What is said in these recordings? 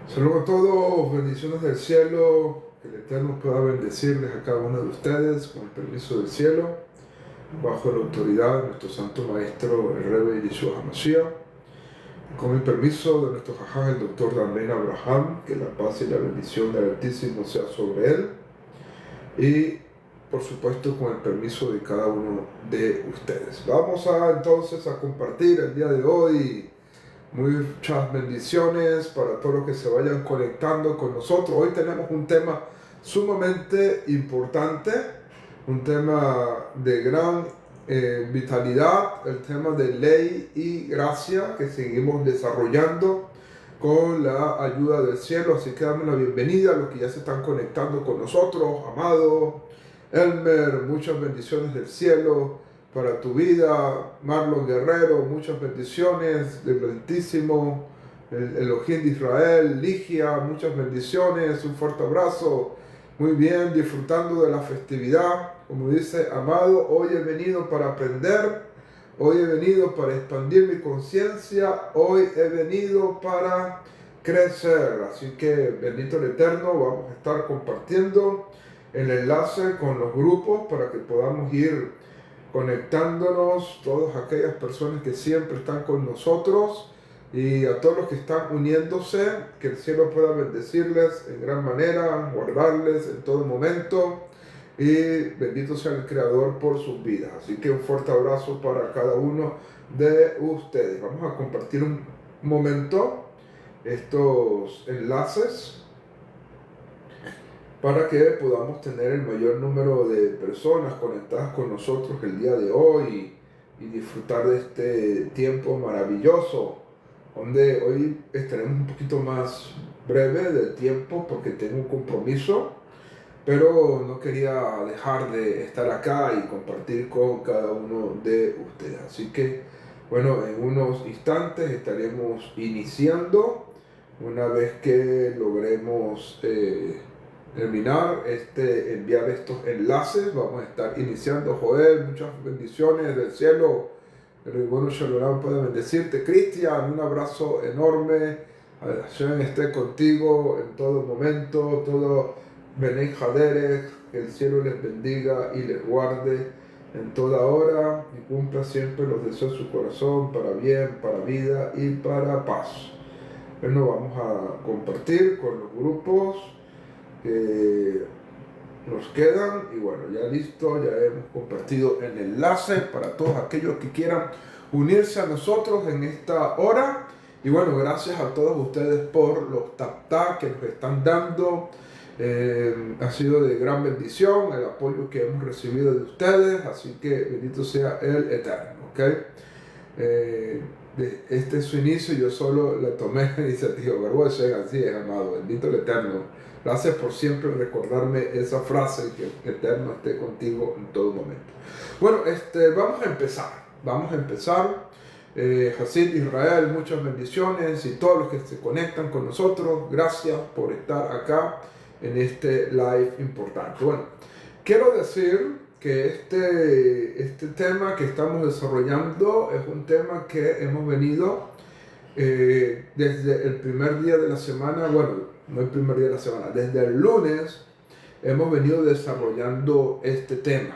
Saludos a todos, bendiciones del cielo, que el Eterno pueda bendecirles a cada uno de ustedes con el permiso del cielo, bajo la autoridad de nuestro Santo Maestro, el Rebbe Yeshua HaMashiach, con el permiso de nuestro Jajá, el Dr. Damián Abraham, que la paz y la bendición del Altísimo sea sobre él, y por supuesto con el permiso de cada uno de ustedes. Vamos entonces a compartir el día de hoy. Muchas bendiciones para todos los que se vayan conectando con nosotros. Hoy tenemos un tema sumamente importante, un tema de gran vitalidad, el tema de ley y gracia que seguimos desarrollando con la ayuda del cielo. Así que damos la bienvenida a los que ya se están conectando con nosotros. Amado Elmer, muchas bendiciones del cielo para tu vida. Marlon Guerrero, muchas bendiciones del Altísimo, el Elohim de Israel. Ligia, muchas bendiciones, un fuerte abrazo. Muy bien, disfrutando de la festividad. Como dice Amado, hoy he venido para aprender, hoy he venido para expandir mi conciencia, hoy he venido para crecer. Así que bendito el Eterno, vamos a estar compartiendo el enlace con los grupos para que podamos ir conectándonos, todas aquellas personas que siempre están con nosotros y a todos los que están uniéndose, que el cielo pueda bendecirles en gran manera, guardarles en todo momento, y bendito sea el Creador por sus vidas. Así que un fuerte abrazo para cada uno de ustedes. Vamos a compartir un momento estos enlaces para que podamos tener el mayor número de personas conectadas con nosotros el día de hoy y disfrutar de este tiempo maravilloso, donde hoy estaremos un poquito más breve del tiempo porque tengo un compromiso, pero no quería dejar de estar acá y compartir con cada uno de ustedes. Así que, bueno, en unos instantes estaremos iniciando, una vez que logremos terminar enviar estos enlaces. Vamos a estar iniciando. Joel, muchas bendiciones del cielo. El bueno Shalom puede bendecirte. Cristian, un abrazo enorme. Hashem esté contigo en todo momento. Todo Benei Haderech, que el cielo les bendiga y les guarde en toda hora y cumpla siempre los deseos de su corazón para bien, para vida y para paz. Bueno, vamos a compartir con los grupos que nos quedan y bueno, ya listo, ya hemos compartido el enlace para todos aquellos que quieran unirse a nosotros en esta hora. Y bueno, gracias a todos ustedes por los tap que nos están dando. Ha sido de gran bendición el apoyo que hemos recibido de ustedes, así que bendito sea el Eterno, ¿ok? Este es su inicio, yo solo le tomé la iniciativa, pero así es, amado, bendito el Eterno. Gracias por siempre recordarme esa frase, que el Eterno esté contigo en todo momento. Bueno, vamos a empezar. Hasid Israel, muchas bendiciones y todos los que se conectan con nosotros, gracias por estar acá en este live importante. Bueno, quiero decir que este tema que estamos desarrollando es un tema que hemos venido desde el primer día de la semana, bueno, no el primer día de la semana, desde el lunes hemos venido desarrollando este tema.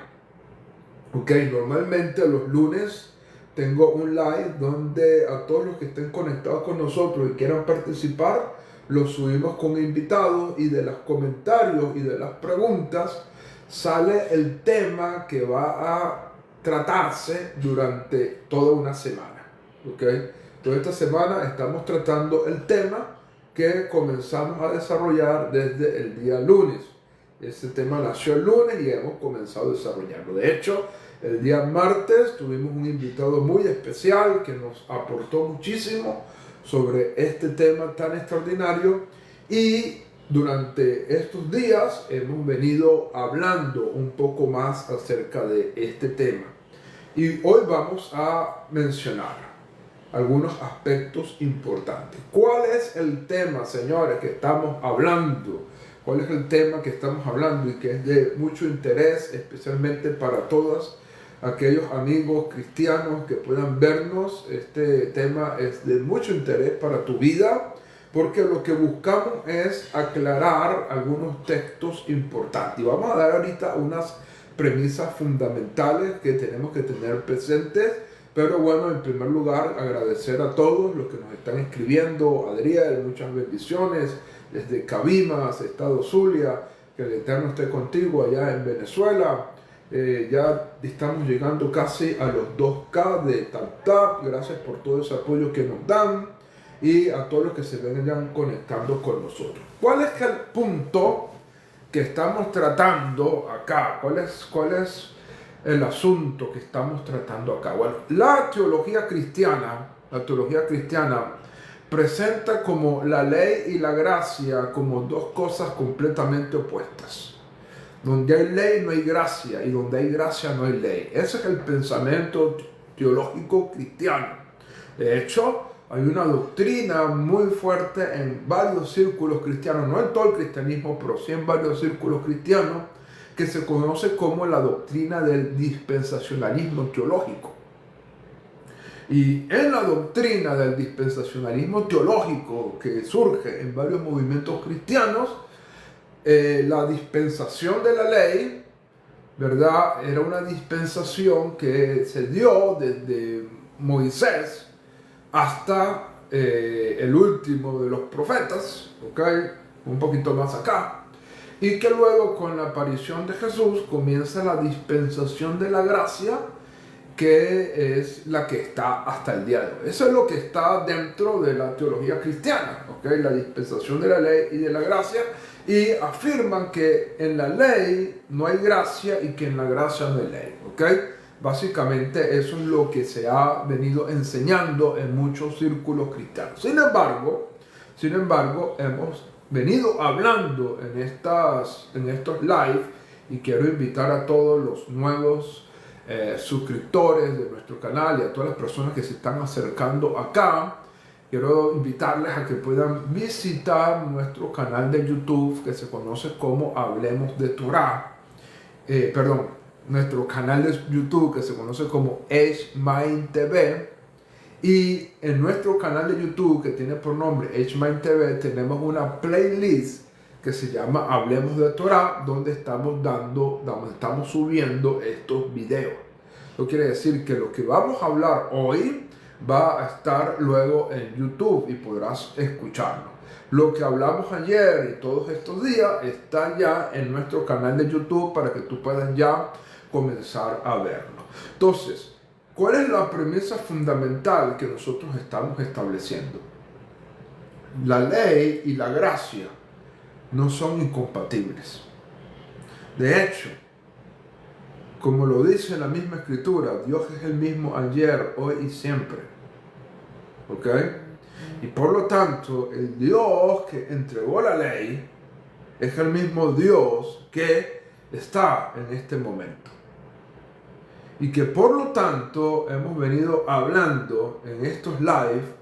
Ok, normalmente los lunes tengo un live donde a todos los que estén conectados con nosotros y quieran participar, los subimos con invitados y de los comentarios y de las preguntas sale el tema que va a tratarse durante toda una semana. ¿Ok? Toda esta semana estamos tratando el tema que comenzamos a desarrollar desde el día lunes. Este tema nació el lunes y hemos comenzado a desarrollarlo. De hecho, el día martes tuvimos un invitado muy especial que nos aportó muchísimo sobre este tema tan extraordinario y durante estos días hemos venido hablando un poco más acerca de este tema. Y hoy vamos a mencionar algunos aspectos importantes. ¿Cuál es el tema, señores, que estamos hablando? ¿Cuál es el tema que estamos hablando y que es de mucho interés, especialmente para todos aquellos amigos cristianos que puedan vernos? Este tema es de mucho interés para tu vida, porque lo que buscamos es aclarar algunos textos importantes. Y vamos a dar ahorita unas premisas fundamentales que tenemos que tener presentes. Pero bueno, en primer lugar, agradecer a todos los que nos están escribiendo. Adriel, muchas bendiciones desde Cabimas, Estado Zulia. Que el Eterno esté contigo allá en Venezuela. Ya estamos llegando casi a los 2K de TapTap. Gracias por todo ese apoyo que nos dan. Y a todos los que se vengan conectando con nosotros. ¿Cuál es el punto que estamos tratando acá? ¿Cuál es el asunto que estamos tratando acá? Bueno, la teología cristiana presenta como la ley y la gracia como dos cosas completamente opuestas. Donde hay ley no hay gracia, y donde hay gracia no hay ley. Ese es el pensamiento teológico cristiano. De hecho, hay una doctrina muy fuerte en varios círculos cristianos, no en todo el cristianismo, pero sí en varios círculos cristianos, que se conoce como la doctrina del dispensacionalismo teológico. Y en la doctrina del dispensacionalismo teológico que surge en varios movimientos cristianos, la dispensación de la ley, ¿verdad? Era una dispensación que se dio desde Moisés hasta el último de los profetas, ¿okay? Un poquito más acá, y que luego con la aparición de Jesús comienza la dispensación de la gracia, que es la que está hasta el día de hoy. Eso es lo que está dentro de la teología cristiana, ¿okay? La dispensación de la ley y de la gracia, y afirman que en la ley no hay gracia y que en la gracia no hay ley, ¿okay? Básicamente eso es lo que se ha venido enseñando en muchos círculos cristianos. Sin embargo, hemos venido hablando en estos live, y quiero invitar a todos los nuevos suscriptores de nuestro canal y a todas las personas que se están acercando acá. Quiero invitarles a que puedan visitar nuestro canal de YouTube que se conoce como Hablemos de Torah. Nuestro canal de YouTube que se conoce como H-Mind TV. Y en nuestro canal de YouTube que tiene por nombre H-Mind TV tenemos una playlist que se llama Hablemos de Torah, donde estamos subiendo estos videos. Eso quiere decir que lo que vamos a hablar hoy va a estar luego en YouTube y podrás escucharlo. Lo que hablamos ayer y todos estos días está ya en nuestro canal de YouTube para que tú puedas ya comenzar a verlo. Entonces, ¿cuál es la premisa fundamental que nosotros estamos estableciendo? La ley y la gracia no son incompatibles. De hecho, como lo dice la misma escritura, Dios es el mismo ayer, hoy y siempre. ¿Ok? Y por lo tanto, el Dios que entregó la ley es el mismo Dios que está en este momento. Y que por lo tanto hemos venido hablando en estos live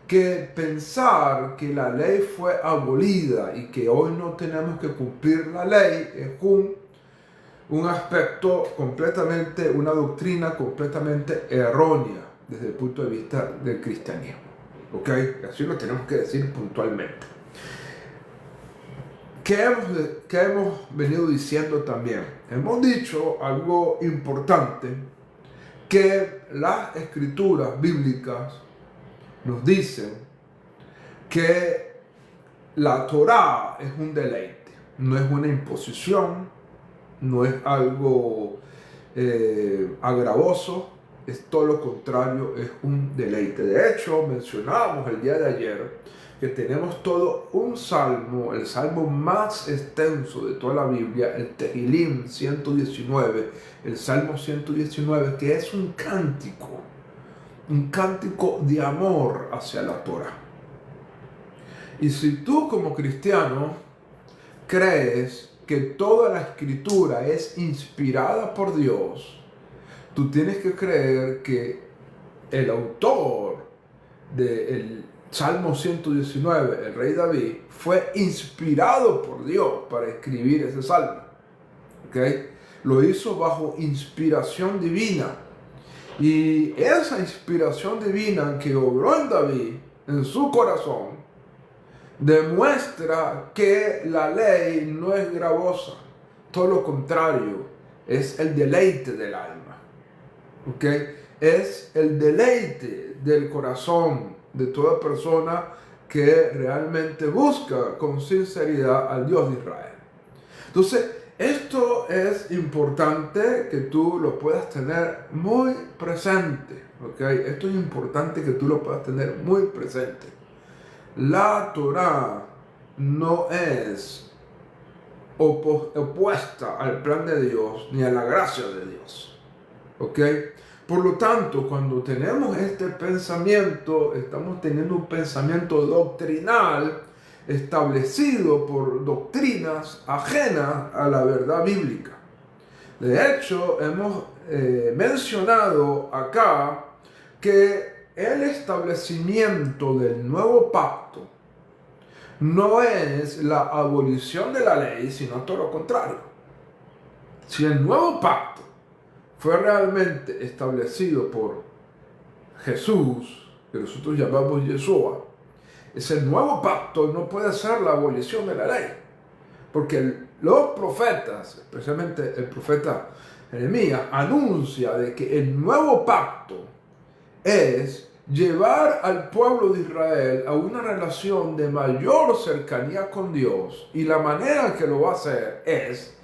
que pensar que la ley fue abolida y que hoy no tenemos que cumplir la ley es un aspecto completamente, una doctrina completamente errónea desde el punto de vista del cristianismo. ¿Ok? Así lo tenemos que decir puntualmente. ¿Qué hemos venido diciendo también? Hemos dicho algo importante, que las escrituras bíblicas nos dicen que la Torá es un deleite, no es una imposición, no es algo agravoso, es todo lo contrario, es un deleite. De hecho, mencionábamos el día de ayer que tenemos todo un salmo, el salmo más extenso de toda la Biblia, el Tehilim 119, el Salmo 119, que es un cántico de amor hacia la Torah. Y si tú como cristiano crees que toda la escritura es inspirada por Dios, tú tienes que creer que el autor del Salmo 119, el rey David, fue inspirado por Dios para escribir ese salmo. ¿Okay? Lo hizo bajo inspiración divina. Y esa inspiración divina que obró en David, en su corazón, demuestra que la ley no es gravosa, todo lo contrario, es el deleite del alma, ¿ok? Es el deleite del corazón de toda persona que realmente busca con sinceridad al Dios de Israel. Entonces, esto es importante que tú lo puedas tener muy presente, ¿ok? Esto es importante que tú lo puedas tener muy presente. La Torá no es opuesta al plan de Dios ni a la gracia de Dios, ¿ok? Por lo tanto, cuando tenemos este pensamiento, estamos teniendo un pensamiento doctrinal establecido por doctrinas ajenas a la verdad bíblica. De hecho, hemos mencionado acá que el establecimiento del nuevo pacto no es la abolición de la ley, sino todo lo contrario. Si el nuevo pacto fue realmente establecido por Jesús, que nosotros llamamos Yeshua, ese nuevo pacto no puede ser la abolición de la ley, porque los profetas, especialmente el profeta Jeremías, anuncia de que el nuevo pacto es llevar al pueblo de Israel a una relación de mayor cercanía con Dios, y la manera que lo va a hacer es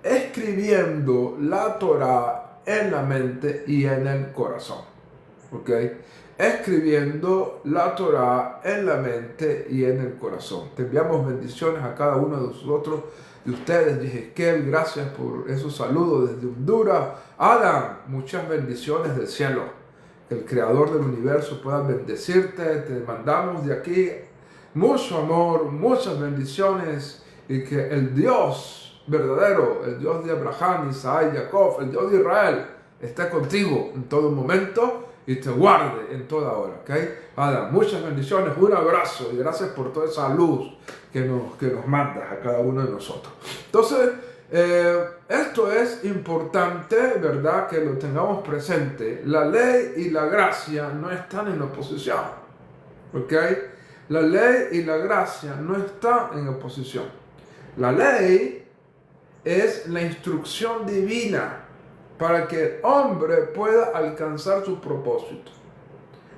escribiendo la Torá en la mente y en el corazón, ¿ok? Escribiendo la Torá en la mente y en el corazón. Te enviamos bendiciones a cada uno de nosotros, de ustedes. Yehezkel, gracias por esos saludos desde Honduras. Adam, muchas bendiciones del cielo. Que el Creador del universo pueda bendecirte. Te mandamos de aquí mucho amor, muchas bendiciones, y que el Dios verdadero, el Dios de Abraham, Isaac, Jacob, el Dios de Israel, esté contigo en todo momento y te guarde en toda hora, ¿ok? Adam, muchas bendiciones, un abrazo y gracias por toda esa luz que nos mandas a cada uno de nosotros. Entonces, esto es importante, ¿verdad? Que lo tengamos presente. La ley y la gracia no están en oposición, ¿ok? La ley y la gracia no están en oposición. La ley es la instrucción divina para que el hombre pueda alcanzar su propósito.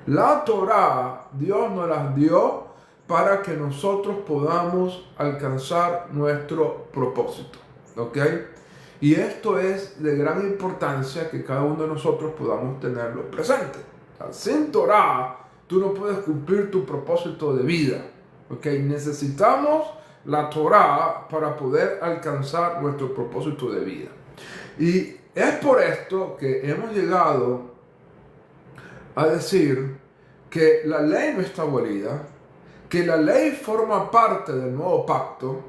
La Torá, Dios nos las dio para que nosotros podamos alcanzar nuestro propósito, ¿ok? Y esto es de gran importancia que cada uno de nosotros podamos tenerlo presente. O sea, sin Torá, tú no puedes cumplir tu propósito de vida, ¿ok? Necesitamos la Torá para poder alcanzar nuestro propósito de vida. Y es por esto que hemos llegado a decir que la ley no está abolida, que la ley forma parte del nuevo pacto,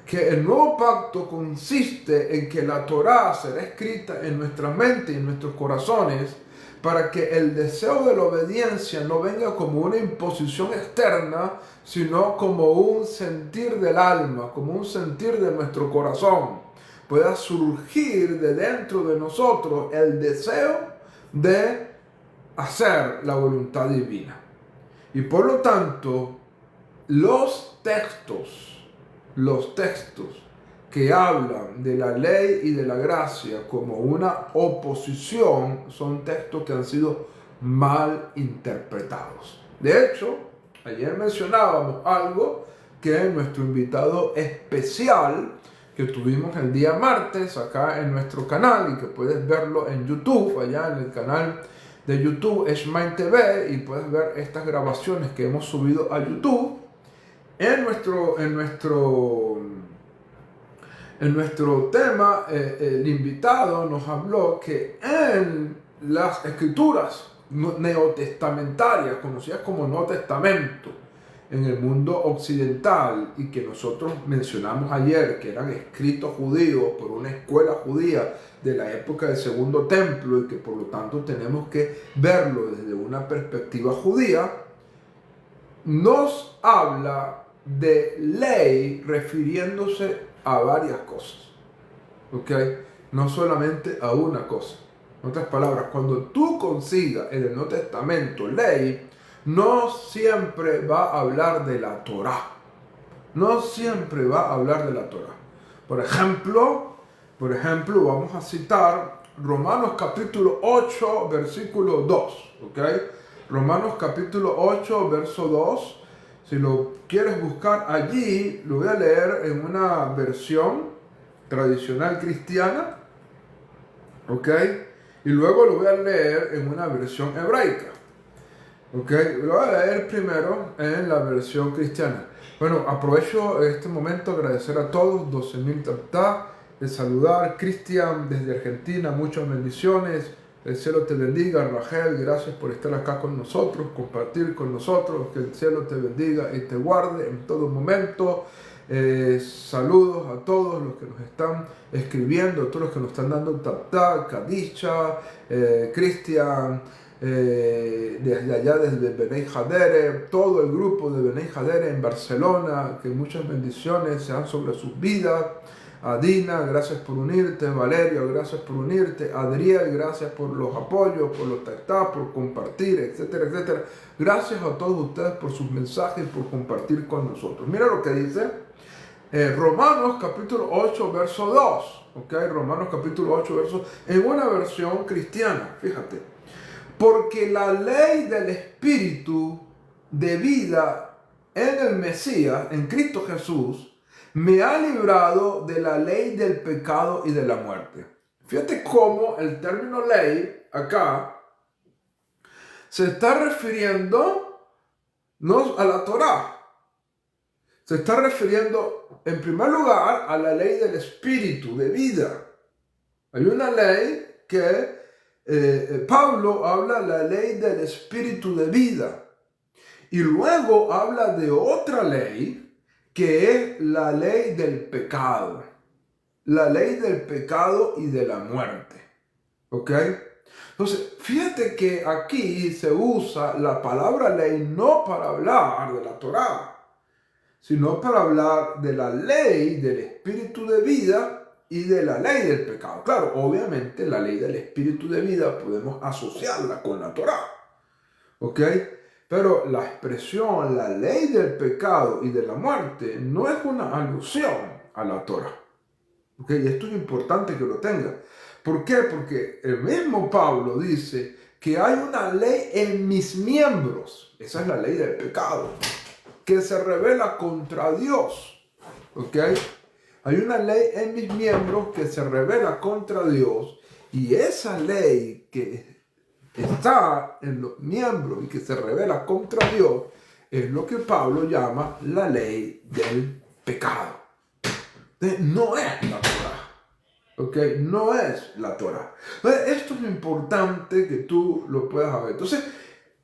que el nuevo pacto consiste en que la Torá será escrita en nuestra mente y en nuestros corazones para que el deseo de la obediencia no venga como una imposición externa, sino como un sentir del alma, como un sentir de nuestro corazón. Pueda surgir de dentro de nosotros el deseo de hacer la voluntad divina. Y por lo tanto, los textos que hablan de la ley y de la gracia como una oposición son textos que han sido mal interpretados. De hecho, ayer mencionábamos algo que nuestro invitado especial que tuvimos el día martes acá en nuestro canal, y que puedes verlo en YouTube, allá en el canal de YouTube Eshmael TV, y puedes ver estas grabaciones que hemos subido a YouTube. En nuestro tema, el invitado nos habló que en las escrituras neotestamentarias, conocidas como Nuevo Testamento, en el mundo occidental, y que nosotros mencionamos ayer, que eran escritos judíos por una escuela judía de la época del Segundo Templo, y que por lo tanto tenemos que verlo desde una perspectiva judía, nos habla de ley refiriéndose a varias cosas, ¿ok? No solamente a una cosa. En otras palabras, cuando tú consigas en el Nuevo Testamento ley, no siempre va a hablar de la Torá, no siempre va a hablar de la Torah. Por ejemplo, vamos a citar Romanos capítulo 8, versículo 2, ¿ok? Romanos capítulo 8, verso 2. Si lo quieres buscar allí, lo voy a leer en una versión tradicional cristiana, ¿ok? Y luego lo voy a leer en una versión hebraica, ¿ok? Lo voy a leer primero en la versión cristiana. Bueno, aprovecho este momento agradecer a todos, 12.000 taptá, de saludar, Cristian desde Argentina, muchas bendiciones, el cielo te bendiga, Rachel, gracias por estar acá con nosotros, compartir con nosotros, que el cielo te bendiga y te guarde en todo momento. Saludos a todos los que nos están escribiendo, a todos los que nos están dando taptá, Kadisha, Cristian, desde allá, desde Benei Hadere, todo el grupo de Benei Hadere en Barcelona, que muchas bendiciones sean sobre sus vidas. Adina, gracias por unirte. Valerio, gracias por unirte. Adriel, gracias por los apoyos, por los tactás, por compartir, etcétera, etcétera. Gracias a todos ustedes por sus mensajes, por compartir con nosotros. Mira lo que dice Romanos capítulo 8, verso 2. ¿Ok? Romanos capítulo 8, verso, en una versión cristiana, fíjate. Porque la ley del Espíritu de vida en el Mesías, en Cristo Jesús, me ha librado de la ley del pecado y de la muerte. Fíjate cómo el término ley acá se está refiriendo no a la Torá. Se está refiriendo en primer lugar a la ley del Espíritu de vida. Hay una ley que Pablo habla la ley del espíritu de vida y luego habla de otra ley que es la ley del pecado, la ley del pecado y de la muerte, ¿ok? Entonces, fíjate que aquí se usa la palabra ley no para hablar de la Torá, sino para hablar de la ley del espíritu de vida y de la ley del pecado. Claro, obviamente la ley del espíritu de vida podemos asociarla con la Torá, ¿ok? Pero la expresión, la ley del pecado y de la muerte, no es una alusión a la Torá, ¿ok? Y esto es importante que lo tenga. ¿Por qué? Porque el mismo Pablo dice que hay una ley en mis miembros, esa es la ley del pecado, que se revela contra Dios, ¿ok? Hay una ley en mis miembros que se revela contra Dios y esa ley que está en los miembros y que se revela contra Dios es lo que Pablo llama la ley del pecado. Entonces, no es la Torá, ¿ok? No es la Torá. Entonces, esto es importante que tú lo puedas saber. Entonces,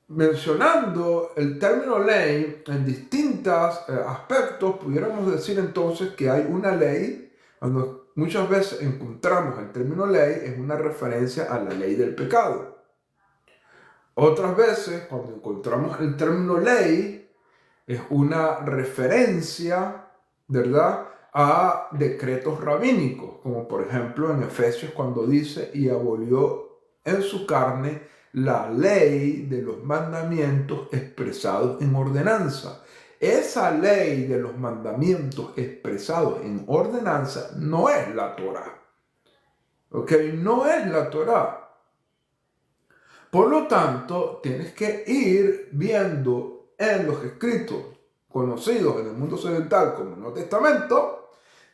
mencionando el término ley en distintos aspectos, pudiéramos decir entonces que hay una ley, cuando muchas veces encontramos el término ley, es una referencia a la ley del pecado. Otras veces, cuando encontramos el término ley, es una referencia, ¿verdad?, a decretos rabínicos, como por ejemplo en Efesios cuando dice, y abolió en su carne la ley de los mandamientos expresados en ordenanza. Esa ley de los mandamientos expresados en ordenanza no es la Torá. ¿Ok? No es la Torá. Por lo tanto, tienes que ir viendo en los escritos conocidos en el mundo occidental como el Nuevo Testamento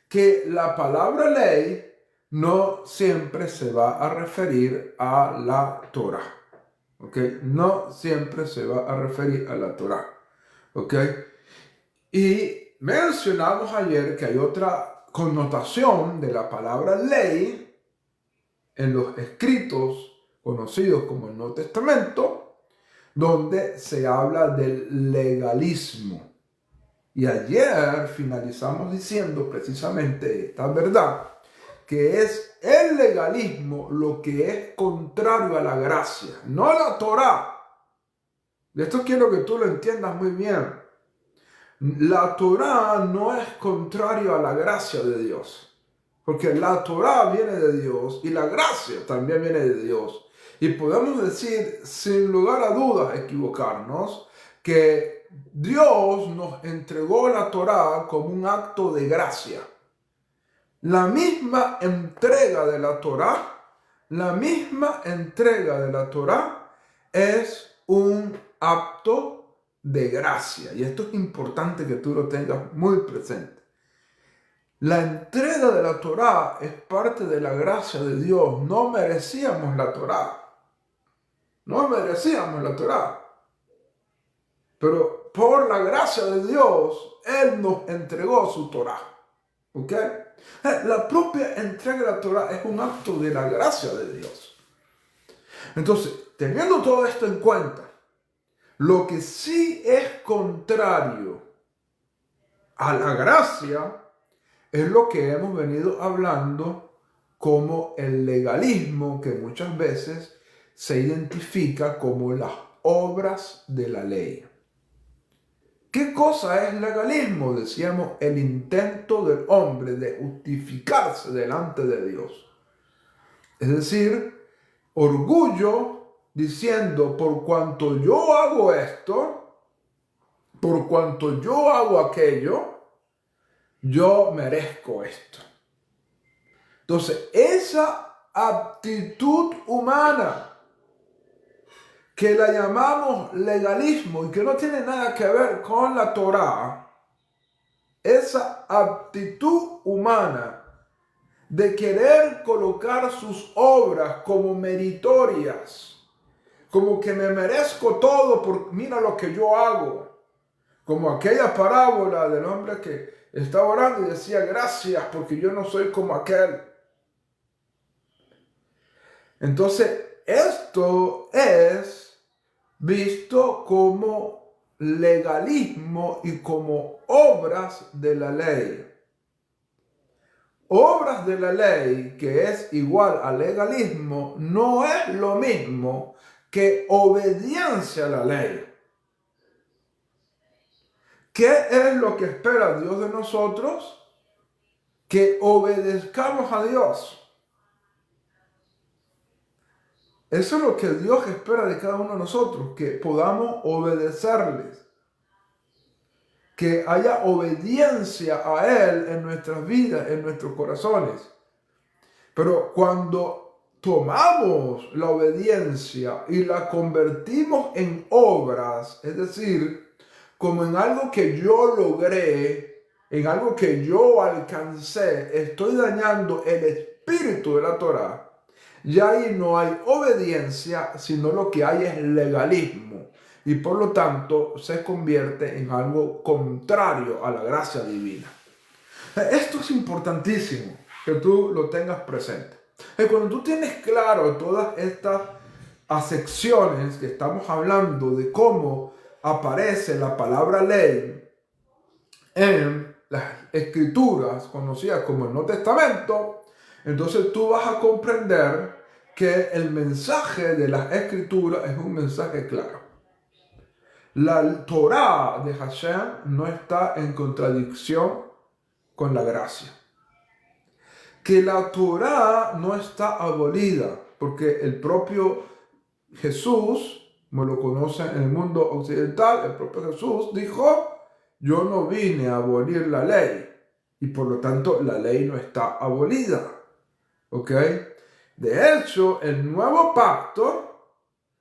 que la palabra ley no siempre se va a referir a la Torá. ¿Ok? No siempre se va a referir a la Torá. ¿Ok? Y mencionamos ayer que hay otra connotación de la palabra ley en los escritos conocidos como el Nuevo Testamento, donde se habla del legalismo. Y ayer finalizamos diciendo precisamente esta verdad, que es el legalismo lo que es contrario a la gracia, no a la Torá. De esto quiero que tú lo entiendas muy bien. La Torá no es contrario a la gracia de Dios, porque la Torá viene de Dios y la gracia también viene de Dios. Y podemos decir, sin lugar a dudas, equivocarnos, que Dios nos entregó la Torá como un acto de gracia. La misma entrega de la Torá es un acto de gracia. Y esto es importante que tú lo tengas muy presente. La entrega de la Torá es parte de la gracia de Dios. No merecíamos la Torá. Pero por la gracia de Dios, Él nos entregó su Torá. ¿Ok? La propia entrega de la Torá es un acto de la gracia de Dios. Entonces, teniendo todo esto en cuenta, lo que sí es contrario a la gracia es lo que hemos venido hablando como el legalismo, que muchas veces se identifica como las obras de la ley. ¿Qué cosa es legalismo? Decíamos, el intento del hombre de justificarse delante de Dios. Es decir, orgullo diciendo, por cuanto yo hago esto, por cuanto yo hago aquello, yo merezco esto. Entonces, esa actitud humana que la llamamos legalismo y que no tiene nada que ver con la Torá, esa actitud humana de querer colocar sus obras como meritorias, como que me merezco todo por mira lo que yo hago, como aquella parábola del hombre que estaba orando y decía gracias porque yo no soy como aquel. Entonces, esto es visto como legalismo y como obras de la ley. Obras de la ley, que es igual a legalismo, no es lo mismo que obediencia a la ley. ¿Qué es lo que espera Dios de nosotros? Que obedezcamos a Dios. Eso es lo que Dios espera de cada uno de nosotros, que podamos obedecerles. Que haya obediencia a Él en nuestras vidas, en nuestros corazones. Pero cuando tomamos la obediencia y la convertimos en obras, es decir, como en algo que yo logré, en algo que yo alcancé, estoy dañando el espíritu de la Torá. Ya ahí no hay obediencia, sino lo que hay es legalismo. Y por lo tanto se convierte en algo contrario a la gracia divina. Esto es importantísimo que tú lo tengas presente. Cuando tú tienes claro todas estas acepciones que estamos hablando de cómo aparece la palabra ley en las escrituras conocidas como el Nuevo Testamento, entonces tú vas a comprender que el mensaje de las escrituras es un mensaje claro. La Torá de Hashem no está en contradicción con la gracia. Que la Torá no está abolida, porque el propio Jesús, como lo conocen en el mundo occidental, el propio Jesús dijo, yo no vine a abolir la ley, y por lo tanto la ley no está abolida. ¿Ok? De hecho, el nuevo pacto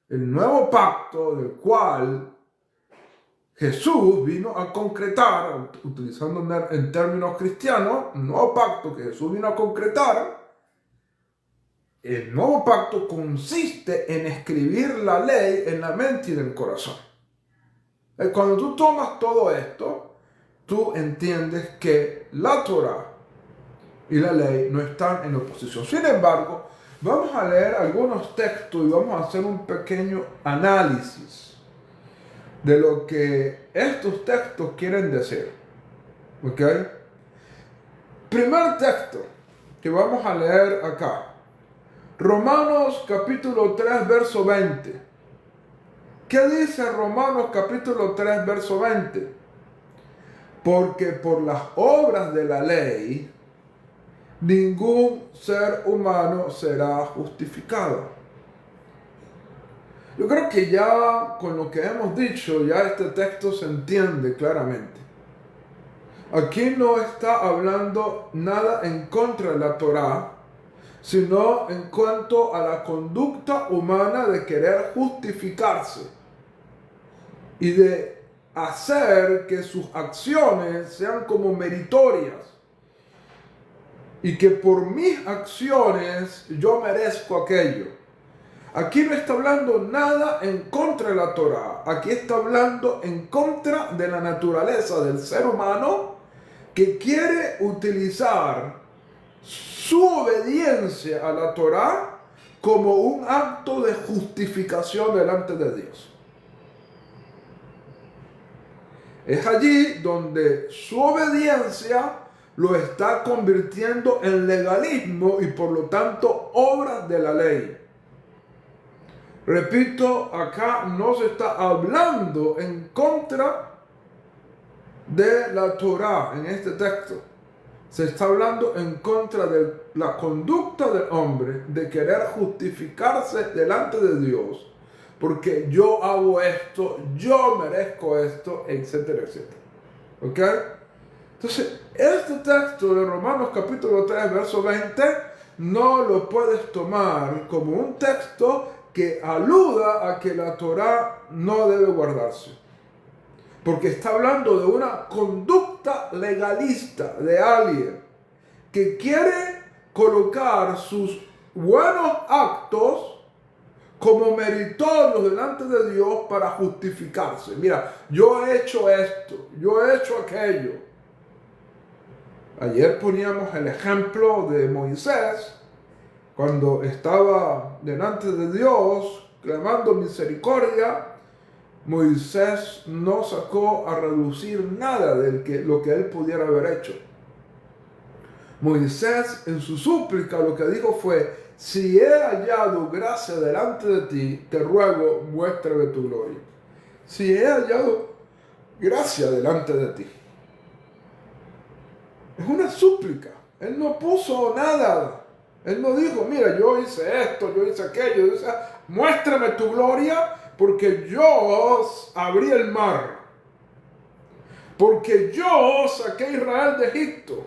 del cual Jesús vino a concretar, utilizando en términos cristianos, un nuevo pacto que Jesús vino a concretar, el nuevo pacto consiste en escribir la ley en la mente y en el corazón. Cuando tú tomas todo esto, tú entiendes que la Torá y la ley no están en oposición. Sin embargo, vamos a leer algunos textos y vamos a hacer un pequeño análisis de lo que estos textos quieren decir. ¿Ok? Primer texto que vamos a leer acá. Romanos capítulo 3, verso 20. ¿Qué dice Romanos capítulo 3, verso 20? Porque por las obras de la ley, ningún ser humano será justificado. Yo creo que ya con lo que hemos dicho, ya este texto se entiende claramente. Aquí no está hablando nada en contra de la Torá, sino en cuanto a la conducta humana de querer justificarse y de hacer que sus acciones sean como meritorias y que por mis acciones yo merezco aquello. Aquí no está hablando nada en contra de la Torá, aquí está hablando en contra de la naturaleza del ser humano que quiere utilizar su obediencia a la Torá como un acto de justificación delante de Dios. Es allí donde su obediencia lo está convirtiendo en legalismo y por lo tanto obras de la ley. Repito, acá no se está hablando en contra de la Torá en este texto. Se está hablando en contra de la conducta del hombre de querer justificarse delante de Dios. Porque yo hago esto, yo merezco esto, etcétera, etcétera. ¿Ok? Entonces, este texto de Romanos capítulo 3, verso 20, no lo puedes tomar como un texto que aluda a que la Torá no debe guardarse. Porque está hablando de una conducta legalista de alguien que quiere colocar sus buenos actos como meritorios delante de Dios para justificarse. Mira, yo he hecho esto, yo he hecho aquello. Ayer poníamos el ejemplo de Moisés, cuando estaba delante de Dios, clamando misericordia. Moisés no sacó a reducir nada de lo que él pudiera haber hecho. Moisés en su súplica lo que dijo fue: si he hallado gracia delante de ti, te ruego, muéstrame tu gloria. Si he hallado gracia delante de ti. Es una súplica. Él no puso nada. Él no dijo: mira, yo hice esto, yo hice aquello, muéstrame tu gloria, porque yo abrí el mar, porque yo saqué a Israel de Egipto,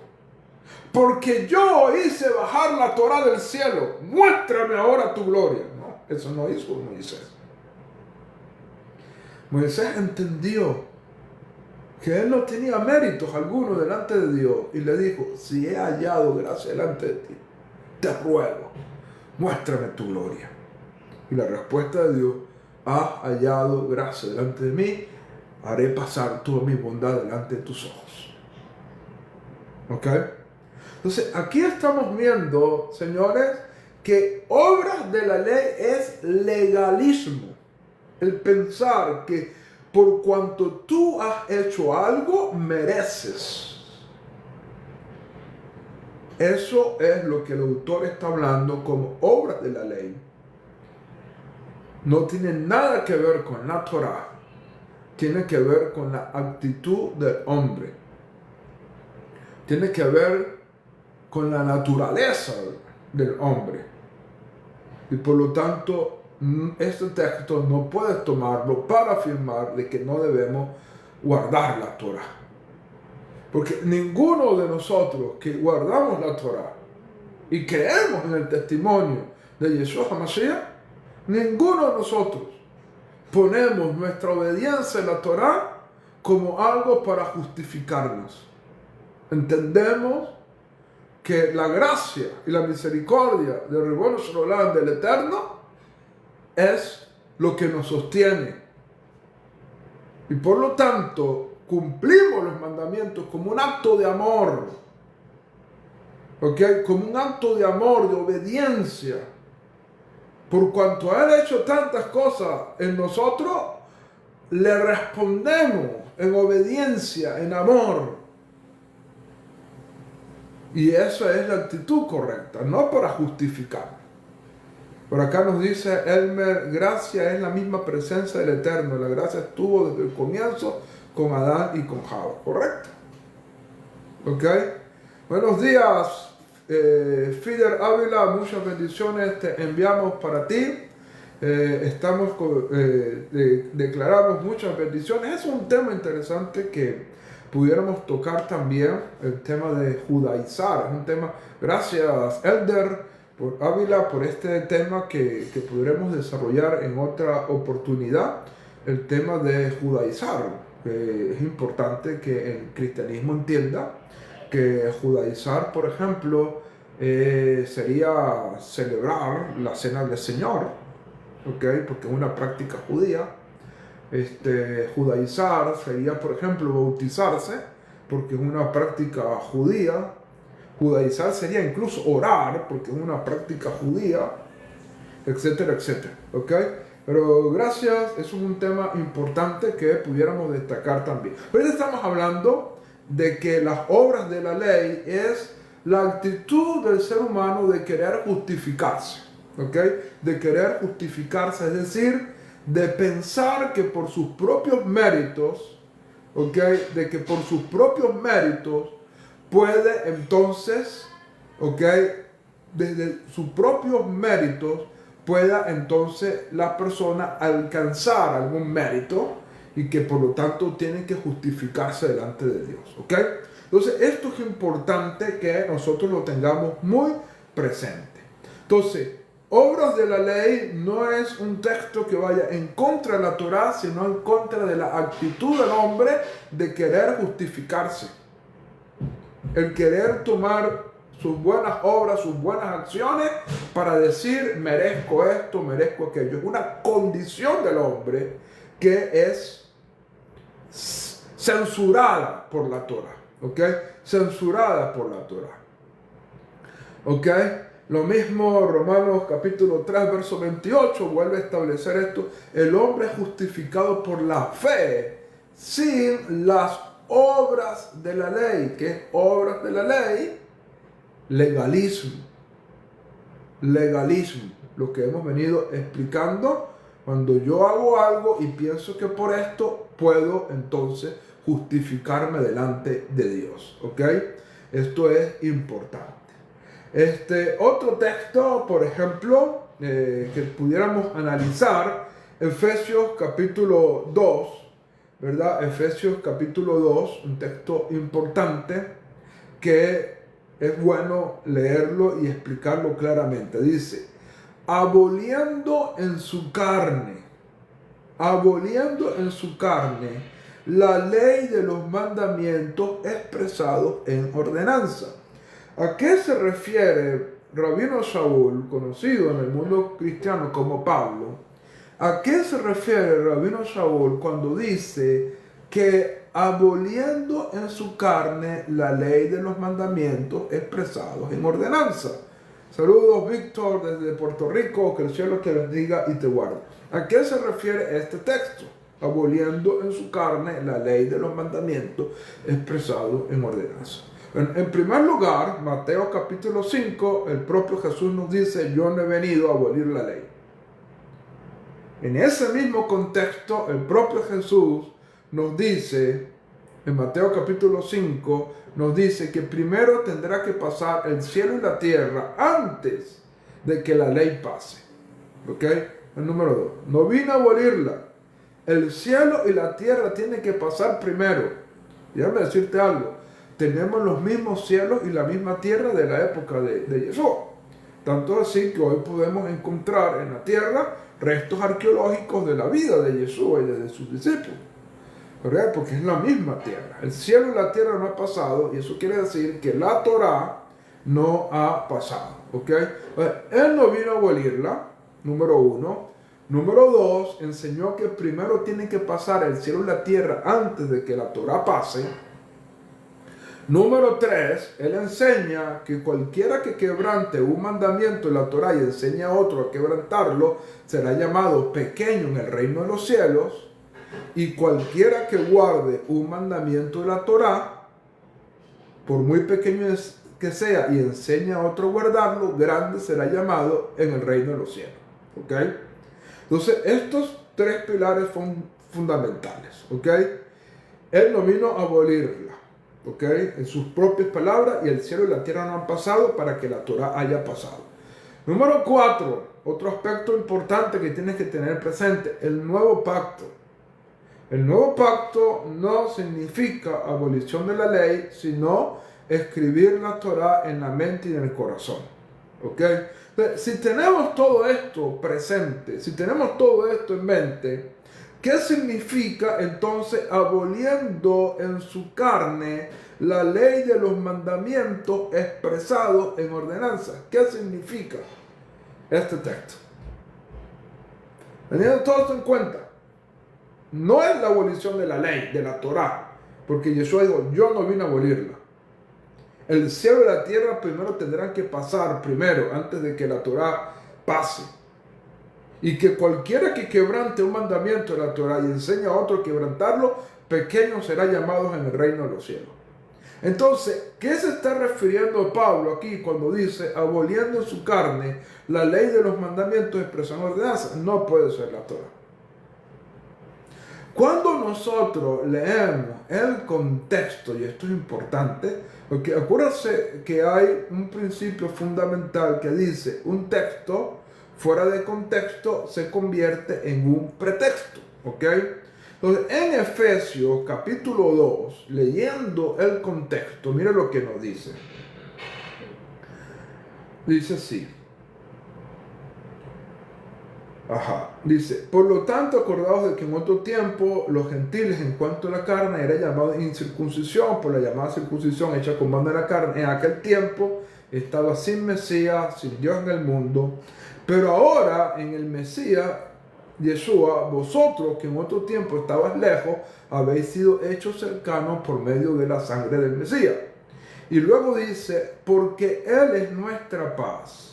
porque yo hice bajar la Torá del cielo, muéstrame ahora tu gloria. No, eso no hizo Moisés. Moisés entendió que él no tenía méritos algunos delante de Dios y le dijo: si he hallado gracia delante de ti, te ruego, muéstrame tu gloria. Y la respuesta de Dios: has hallado gracia delante de mí, haré pasar toda mi bondad delante de tus ojos. ¿Ok? Entonces, aquí estamos viendo, señores, que obras de la ley es legalismo. El pensar que por cuanto tú has hecho algo, mereces. Eso es lo que el autor está hablando como obras de la ley. No tiene nada que ver con la Torá. Tiene que ver con la actitud del hombre. Tiene que ver con la naturaleza del hombre. Y por lo tanto, este texto no puedes tomarlo para afirmar de que no debemos guardar la Torá. Porque ninguno de nosotros que guardamos la Torá y creemos en el testimonio de Yeshua HaMashiach, ninguno de nosotros ponemos nuestra obediencia a la Torá como algo para justificarnos. Entendemos que la gracia y la misericordia del Ribono Shel Olam, del Eterno, es lo que nos sostiene. Y por lo tanto, cumplimos los mandamientos como un acto de amor. ¿Ok? Como un acto de amor, de obediencia. Por cuanto Él ha hecho tantas cosas en nosotros, le respondemos en obediencia, en amor. Y esa es la actitud correcta, no para justificar. Por acá nos dice Elmer: gracia es la misma presencia del Eterno. La gracia estuvo desde el comienzo con Adán y con Java. ¿Correcto? ¿Ok? Buenos días, Fider Ávila. Muchas bendiciones te enviamos para ti. declaramos muchas bendiciones. Es un tema interesante que pudiéramos tocar también, el tema de judaizar. Es un tema, gracias Elder por Ávila por este tema que pudiéramos desarrollar en otra oportunidad, el tema de judaizar. Es importante que el cristianismo entienda que judaizar, por ejemplo, sería celebrar la cena del Señor, ¿okay? Porque es una práctica judía. Judaizar sería, por ejemplo, bautizarse, porque es una práctica judía. Judaizar sería incluso orar, porque es una práctica judía, etcétera, etcétera. ¿Okay? Pero gracias, eso es un tema importante que pudiéramos destacar también. Pero estamos hablando de que las obras de la ley es la actitud del ser humano de querer justificarse. ¿Okay? De querer justificarse, es decir, de pensar que por sus propios méritos, ¿okay? De que por sus propios méritos puede entonces, ¿okay? Desde sus propios méritos pueda entonces la persona alcanzar algún mérito y que por lo tanto tiene que justificarse delante de Dios, ¿okay? Entonces esto es importante que nosotros lo tengamos muy presente. Entonces, obras de la ley no es un texto que vaya en contra de la Torá, sino en contra de la actitud del hombre de querer justificarse. El querer tomar sus buenas obras, sus buenas acciones para decir merezco esto, merezco aquello. Es una condición del hombre que es censurada por la Torá. ¿Ok? Censurada por la Torá. ¿Ok? Lo mismo Romanos capítulo 3, verso 28 vuelve a establecer esto. El hombre es justificado por la fe sin las obras de la ley. ¿Qué es obras de la ley? Legalismo. Legalismo. Lo que hemos venido explicando. Cuando yo hago algo y pienso que por esto puedo entonces justificarme delante de Dios. ¿Ok? Esto es importante. Otro texto, por ejemplo, que pudiéramos analizar, Efesios capítulo 2, ¿verdad? Efesios capítulo 2, un texto importante que es bueno leerlo y explicarlo claramente. Dice, aboliendo en su carne la ley de los mandamientos expresados en ordenanza. ¿A qué se refiere Rabino Shaul, conocido en el mundo cristiano como Pablo? ¿A qué se refiere Rabino Shaul cuando dice que aboliendo en su carne la ley de los mandamientos expresados en ordenanza? Saludos, Víctor, desde Puerto Rico, que el cielo te bendiga y te guarde. ¿A qué se refiere este texto? Aboliendo en su carne la ley de los mandamientos expresados en ordenanza. En primer lugar, Mateo capítulo 5, el propio Jesús nos dice, yo no he venido a abolir la ley. En ese mismo contexto, el propio Jesús nos dice, en Mateo capítulo 5, nos dice que primero tendrá que pasar el cielo y la tierra antes de que la ley pase. ¿Ok? El número 2. No vino a abolirla. El cielo y la tierra tienen que pasar primero. Déjame decirte algo. Tenemos los mismos cielos y la misma tierra de la época de Yeshua. Tanto así que hoy podemos encontrar en la tierra restos arqueológicos de la vida de Yeshua y de sus discípulos. ¿Verdad? Porque es la misma tierra. El cielo y la tierra no han pasado y eso quiere decir que la Torá no ha pasado. ¿Ok? Él no vino a abolirla, número 1. Número 2, enseñó que primero tiene que pasar el cielo y la tierra antes de que la Torá pase. Número 3, él enseña que cualquiera que quebrante un mandamiento de la Torá y enseña a otro a quebrantarlo, será llamado pequeño en el reino de los cielos. Y cualquiera que guarde un mandamiento de la Torá, por muy pequeño que sea, y enseña a otro a guardarlo, grande será llamado en el reino de los cielos. ¿Ok? Entonces, estos tres pilares son fundamentales. ¿Ok? Él no vino a abolirla. ¿Ok? En sus propias palabras, y el cielo y la tierra no han pasado para que la Torá haya pasado. Número 4. otro aspecto importante que tienes que tener presente, el nuevo pacto. El nuevo pacto no significa abolición de la ley, sino escribir la Torá en la mente y en el corazón. ¿Ok? Entonces, si tenemos todo esto presente, si tenemos todo esto en mente, ¿qué significa entonces aboliendo en su carne la ley de los mandamientos expresados en ordenanzas? ¿Qué significa este texto? Teniendo todo esto en cuenta, no es la abolición de la ley, de la Torá, porque Yeshua dijo, yo no vine a abolirla. El cielo y la tierra primero tendrán que pasar primero, antes de que la Torá pase. Y que cualquiera que quebrante un mandamiento de la Torá y enseña a otro a quebrantarlo, pequeño será llamado en el reino de los cielos. Entonces, ¿qué se está refiriendo Pablo aquí cuando dice aboliendo en su carne la ley de los mandamientos expresados en ordenanzas? No puede ser la Torá. Cuando nosotros leemos el contexto, y esto es importante, porque acuérdense que hay un principio fundamental que dice un texto fuera de contexto se convierte en un pretexto, ¿ok? Entonces, en Efesios capítulo 2, leyendo el contexto, mira lo que nos dice. Dice así. Dice, por lo tanto, acordaos de que en otro tiempo los gentiles en cuanto a la carne era llamado incircuncisión por la llamada circuncisión hecha con mano de la carne. En aquel tiempo estaba sin Mesías, sin Dios en el mundo. Pero ahora en el Mesías, Yeshua, vosotros que en otro tiempo estabais lejos, habéis sido hechos cercanos por medio de la sangre del Mesías. Y luego dice, porque Él es nuestra paz,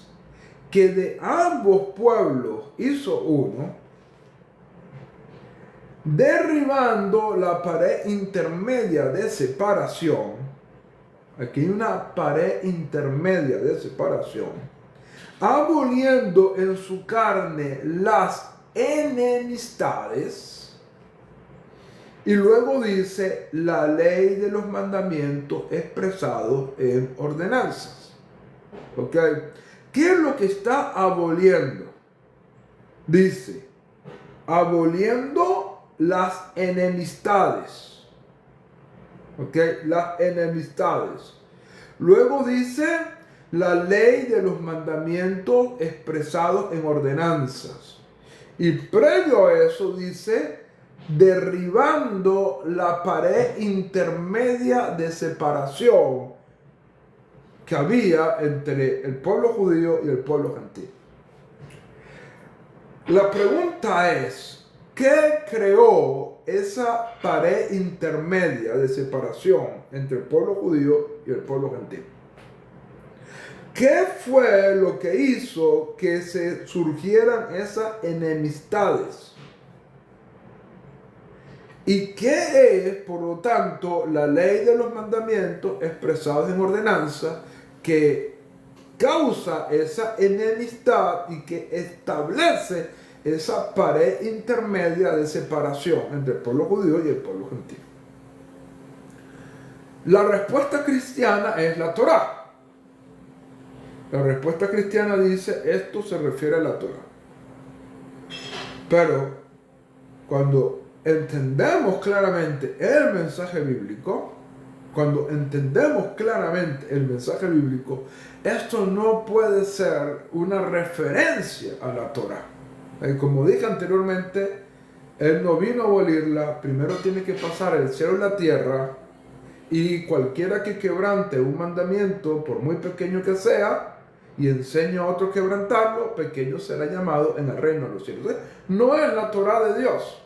que de ambos pueblos hizo uno, derribando la pared intermedia de separación. Aquí hay una pared intermedia de separación, aboliendo en su carne las enemistades. Y luego dice la ley de los mandamientos expresados en ordenanzas. ¿Ok? ¿Qué es lo que está aboliendo? Dice, aboliendo las enemistades. ¿Ok? Las enemistades. Luego dice la ley de los mandamientos expresados en ordenanzas. Y previo a eso dice, derribando la pared intermedia de separación que había entre el pueblo judío y el pueblo gentil. La pregunta es, ¿qué creó esa pared intermedia de separación entre el pueblo judío y el pueblo gentil? ¿Qué fue lo que hizo que se surgieran esas enemistades? ¿Y qué es, por lo tanto, la ley de los mandamientos expresados en ordenanza que causa esa enemistad y que establece esa pared intermedia de separación entre el pueblo judío y el pueblo gentil? La respuesta cristiana es la Torá. La respuesta cristiana dice, esto se refiere a la Torá. Pero cuando entendemos claramente el mensaje bíblico, esto no puede ser una referencia a la Torá. Como dije anteriormente, Él no vino a abolirla, primero tiene que pasar el cielo y la tierra, y cualquiera que quebrante un mandamiento, por muy pequeño que sea, y enseña a otro a quebrantarlo, pequeño será llamado en el reino de los cielos. No es la Torá de Dios.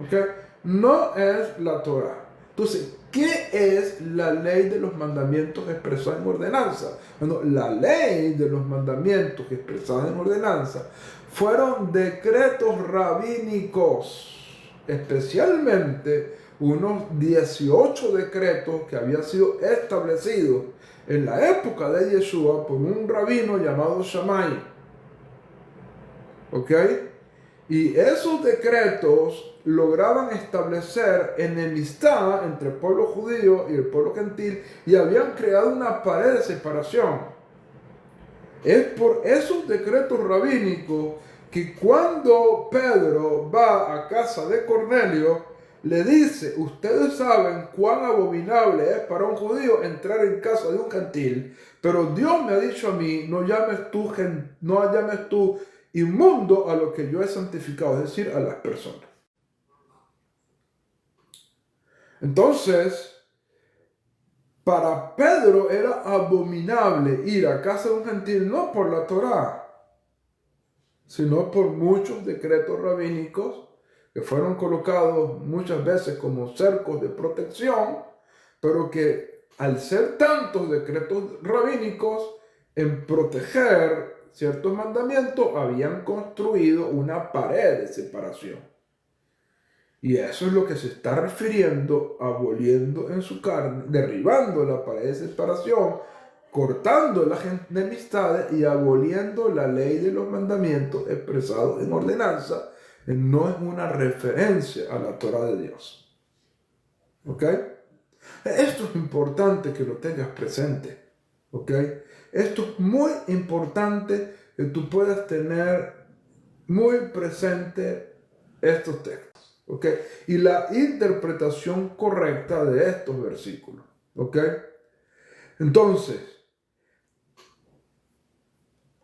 ¿Okay? No es la Torá. Entonces, ¿qué es la ley de los mandamientos expresados en ordenanza? Bueno, la ley de los mandamientos expresados en ordenanza fueron decretos rabínicos, especialmente unos 18 decretos que habían sido establecidos en la época de Yeshua por un rabino llamado Shammai. ¿Ok? Y esos decretos lograban establecer enemistad entre el pueblo judío y el pueblo gentil y habían creado una pared de separación. Es por esos decretos rabínicos que cuando Pedro va a casa de Cornelio, le dice: ustedes saben cuán abominable es para un judío entrar en casa de un gentil, pero Dios me ha dicho a mí: no llames tú inmundo a lo que yo he santificado, es decir, a las personas. Entonces, para Pedro era abominable ir a casa de un gentil, no por la Torá, sino por muchos decretos rabínicos que fueron colocados muchas veces como cercos de protección, pero que al ser tantos decretos rabínicos en proteger ciertos mandamientos, habían construido una pared de separación. Y eso es lo que se está refiriendo, aboliendo en su carne, derribando la pared de separación, cortando las enemistades y aboliendo la ley de los mandamientos expresados en ordenanza. No es una referencia a la Torah de Dios. ¿Ok? Esto es importante que lo tengas presente. ¿Ok? Esto es muy importante que tú puedas tener muy presente estos textos. ¿Okay? Y la interpretación correcta de estos versículos. ¿Okay? Entonces,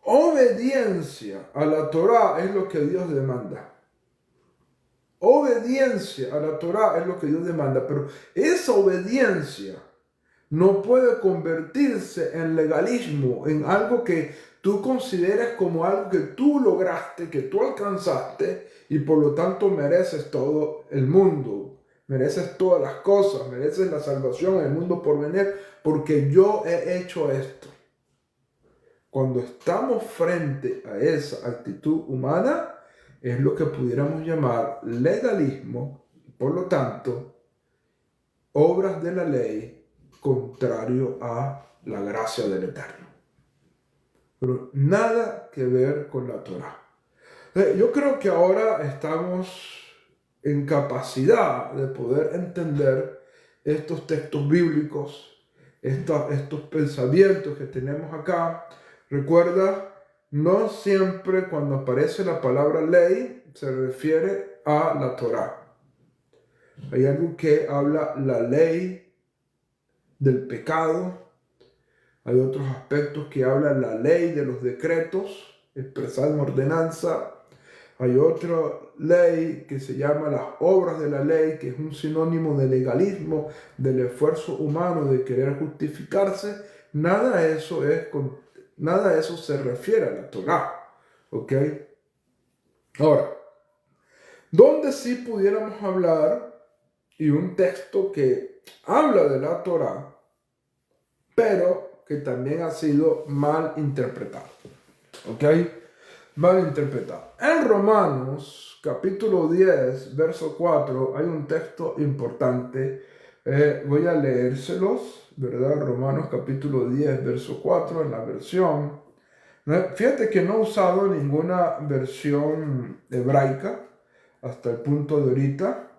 obediencia a la Torá es lo que Dios demanda. Obediencia a la Torá es lo que Dios demanda, pero esa obediencia no puede convertirse en legalismo, en algo que tú consideres como algo que tú lograste, que tú alcanzaste, y por lo tanto mereces todo el mundo, mereces todas las cosas, mereces la salvación en el mundo por venir, porque yo he hecho esto. Cuando estamos frente a esa actitud humana, es lo que pudiéramos llamar legalismo, por lo tanto, obras de la ley contrario a la gracia del Eterno. Pero nada que ver con la Torá. Yo creo que ahora estamos en capacidad de poder entender estos textos bíblicos, estos pensamientos que tenemos acá. Recuerda, no siempre cuando aparece la palabra ley se refiere a la Torá. Hay algo que habla la ley del pecado. Hay otros aspectos que hablan la ley de los decretos expresada en ordenanza. Hay otra ley que se llama las obras de la ley, que es un sinónimo de legalismo, del esfuerzo humano de querer justificarse. Nada de eso se refiere a la Torá. ¿Ok? Ahora, ¿dónde sí pudiéramos hablar? Y un texto que habla de la Torá, pero que también ha sido mal interpretado. ¿Ok? Mal interpretado. En Romanos, capítulo 10, verso 4, hay un texto importante. Voy a leérselos, ¿verdad? Romanos, capítulo 10, verso 4, en la versión. Fíjate que no he usado ninguna versión hebraica hasta el punto de ahorita.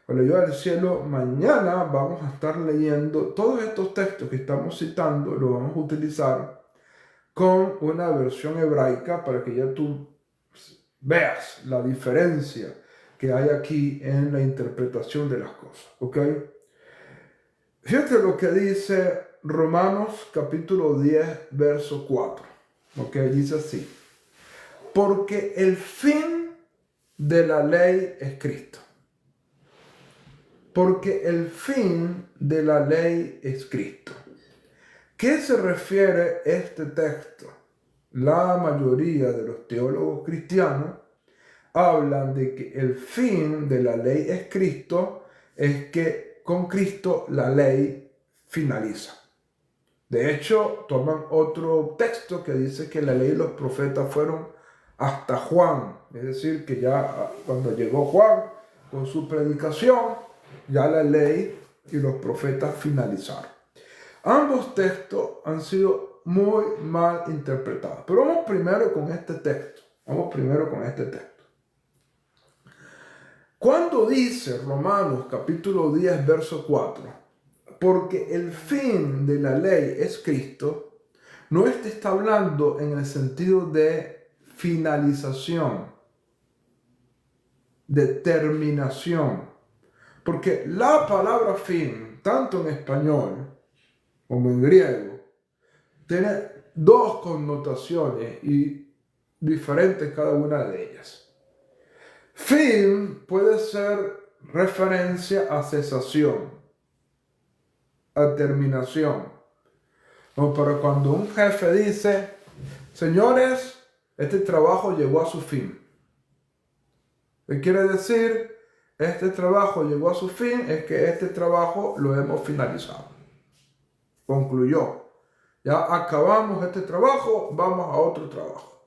Con la ayuda del cielo, mañana vamos a estar leyendo todos estos textos que estamos citando, los vamos a utilizar con una versión hebraica para que ya tú veas la diferencia que hay aquí en la interpretación de las cosas. ¿Ok? Fíjate lo que dice Romanos capítulo 10, verso 4. ¿Ok? Dice así: porque el fin de la ley es Cristo. Porque el fin de la ley es Cristo. ¿Qué se refiere este texto? La mayoría de los teólogos cristianos hablan de que el fin de la ley es Cristo, es que con Cristo la ley finaliza. De hecho, toman otro texto que dice que la ley y los profetas fueron hasta Juan. Es decir, que ya cuando llegó Juan con su predicación, ya la ley y los profetas finalizaron. Ambos textos han sido muy mal interpretados. Pero vamos primero con este texto. Cuando dice Romanos capítulo 10, verso 4, porque el fin de la ley es Cristo, no está hablando en el sentido de finalización, de terminación. Porque la palabra fin, tanto en español como en griego, tiene dos connotaciones y diferentes cada una de ellas. Fin puede ser referencia a cesación, a terminación. No, pero cuando un jefe dice, señores, este trabajo llegó a su fin. ¿Qué quiere decir? Este trabajo llegó a su fin, es que este trabajo lo hemos finalizado. Concluyó. Ya acabamos este trabajo, vamos a otro trabajo.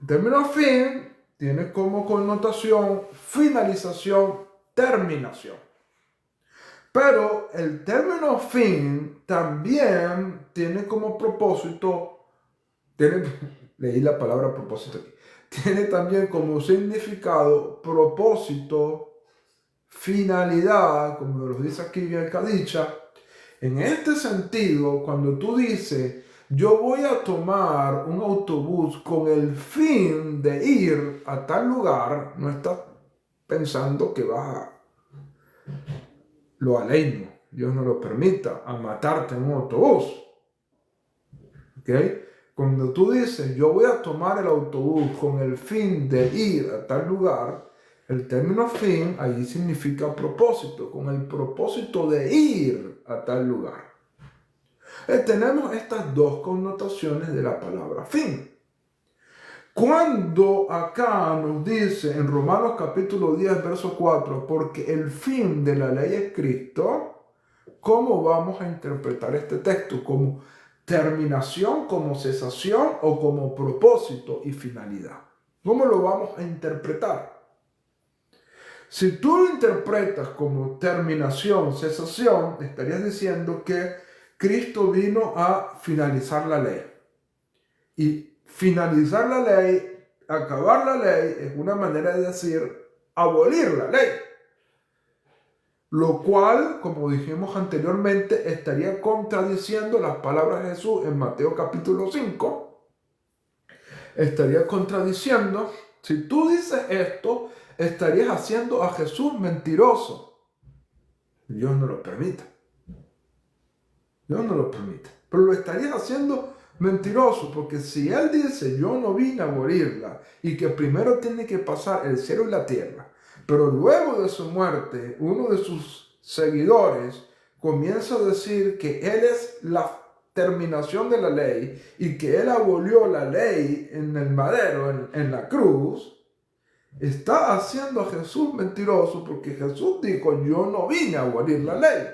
El término fin tiene como connotación finalización, terminación. Pero el término fin también tiene como propósito, leí la palabra propósito aquí, tiene también como significado propósito, finalidad, como lo dice aquí bien Kadicha. En este sentido, cuando tú dices, yo voy a tomar un autobús con el fin de ir a tal lugar, no estás pensando que vas a lo aleno, Dios no lo permita, a matarte en un autobús. ¿Ok? Cuando tú dices, yo voy a tomar el autobús con el fin de ir a tal lugar, el término fin ahí significa propósito, con el propósito de ir a tal lugar. Tenemos estas dos connotaciones de la palabra fin. Cuando acá nos dice en Romanos capítulo 10, verso 4, porque el fin de la ley es Cristo, ¿cómo vamos a interpretar este texto? ¿Como terminación, como cesación o como propósito y finalidad? ¿Cómo lo vamos a interpretar? Si tú lo interpretas como terminación, cesación, estarías diciendo que Cristo vino a finalizar la ley. Y finalizar la ley, acabar la ley, es una manera de decir abolir la ley. Lo cual, como dijimos anteriormente, estaría contradiciendo las palabras de Jesús en Mateo capítulo 5. Estaría contradiciendo, si tú dices esto, estarías haciendo a Jesús mentiroso. Dios no lo permite. Dios no lo permite. Pero lo estarías haciendo mentiroso, porque si Él dice, yo no vine a morirla, y que primero tiene que pasar el cielo y la tierra, pero luego de su muerte, uno de sus seguidores comienza a decir que Él es la terminación de la ley, y que Él abolió la ley en el madero, en la cruz, está haciendo a Jesús mentiroso, porque Jesús dijo, yo no vine a abolir la ley.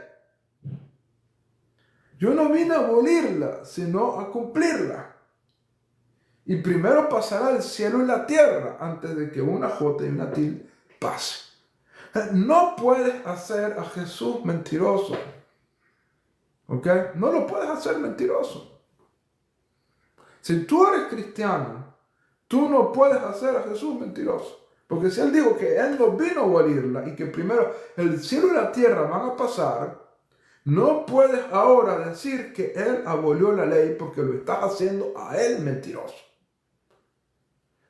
Yo no vine a abolirla, sino a cumplirla. Y primero pasará el cielo y la tierra antes de que una jota y una tilde pase. No puedes hacer a Jesús mentiroso. ¿Ok? No lo puedes hacer mentiroso. Si tú eres cristiano, tú no puedes hacer a Jesús mentiroso. Porque si Él dijo que Él no vino a abolirla y que primero el cielo y la tierra van a pasar, no puedes ahora decir que Él abolió la ley porque lo estás haciendo a Él mentiroso.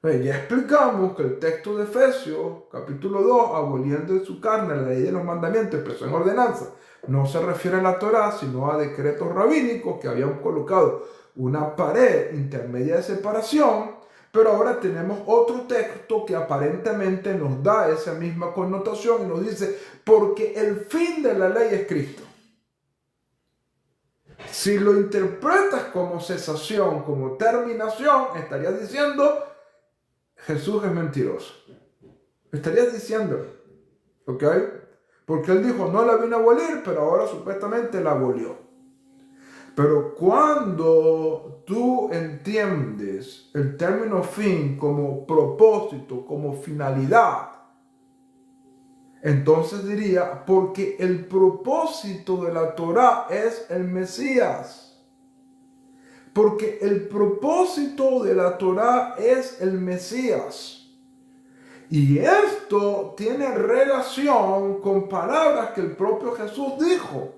Ya explicamos que el texto de Efesios, capítulo 2, aboliendo en su carne la ley de los mandamientos expresó en ordenanza, no se refiere a la Torá, sino a decretos rabínicos que habían colocado una pared intermedia de separación, pero ahora tenemos otro texto que aparentemente nos da esa misma connotación y nos dice, porque el fin de la ley es Cristo. Si lo interpretas como cesación, como terminación, estarías diciendo, Jesús es mentiroso. Estarías diciendo, ¿ok? Porque Él dijo, no la vino a abolir, pero ahora supuestamente la abolió. Pero cuando tú entiendes el término fin como propósito, como finalidad, entonces diría, porque el propósito de la Torá es el Mesías. Porque el propósito de la Torá es el Mesías. Y esto tiene relación con palabras que el propio Jesús dijo.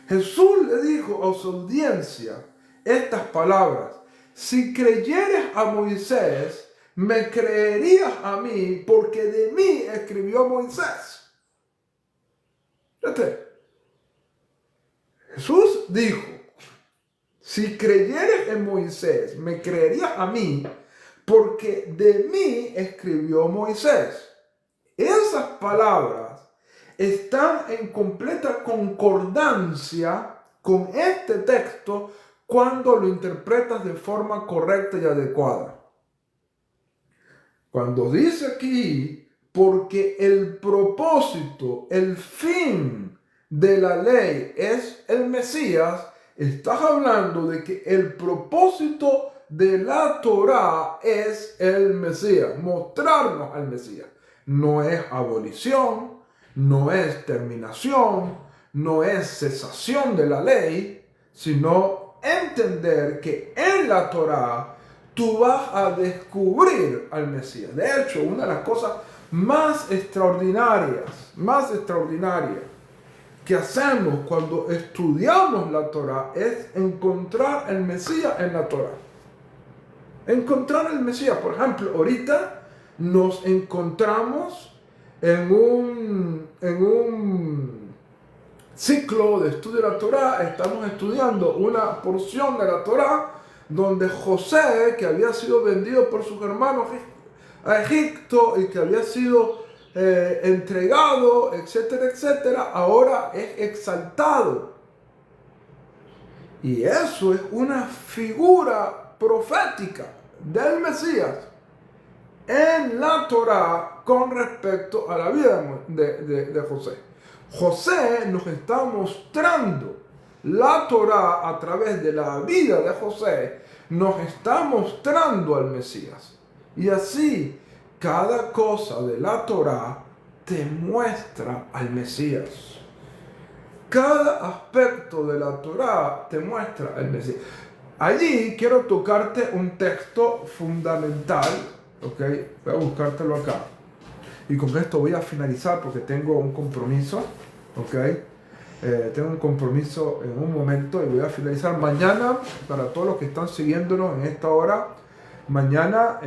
Jesús le dijo a su audiencia estas palabras: si creyeres a Moisés, me creerías a mí, porque de mí escribió Moisés. Fíjate, Jesús dijo: si creyeres en Moisés, me creerías a mí, porque de mí escribió Moisés. Esas palabras están en completa concordancia con este texto cuando lo interpretas de forma correcta y adecuada. Cuando dice aquí, porque el propósito, el fin de la ley es el Mesías, estás hablando de que el propósito de la Torá es el Mesías, mostrarnos al Mesías. No es abolición, no es terminación, no es cesación de la ley, sino entender que en la Torá tú vas a descubrir al Mesías. De hecho, una de las cosas más extraordinarias que hacemos cuando estudiamos la Torá es encontrar el Mesías en la Torá. Encontrar el Mesías. Por ejemplo, ahorita nos encontramos en un ciclo de estudio de la Torá. Estamos estudiando una porción de la Torá donde José, que había sido vendido por sus hermanos a Egipto y que había sido entregado, etcétera, etcétera, ahora es exaltado. Y eso es una figura profética del Mesías en la Torá con respecto a la vida de José. José nos está mostrando la Torá a través de la vida de José, nos está mostrando al Mesías. Y así, cada cosa de la Torá te muestra al Mesías. Cada aspecto de la Torá te muestra al Mesías. Allí quiero tocarte un texto fundamental, ¿ok? Voy a buscártelo acá. Y con esto voy a finalizar porque tengo un compromiso, ¿ok? Tengo un compromiso en un momento y voy a finalizar mañana. Para todos los que están siguiéndonos en esta hora, mañana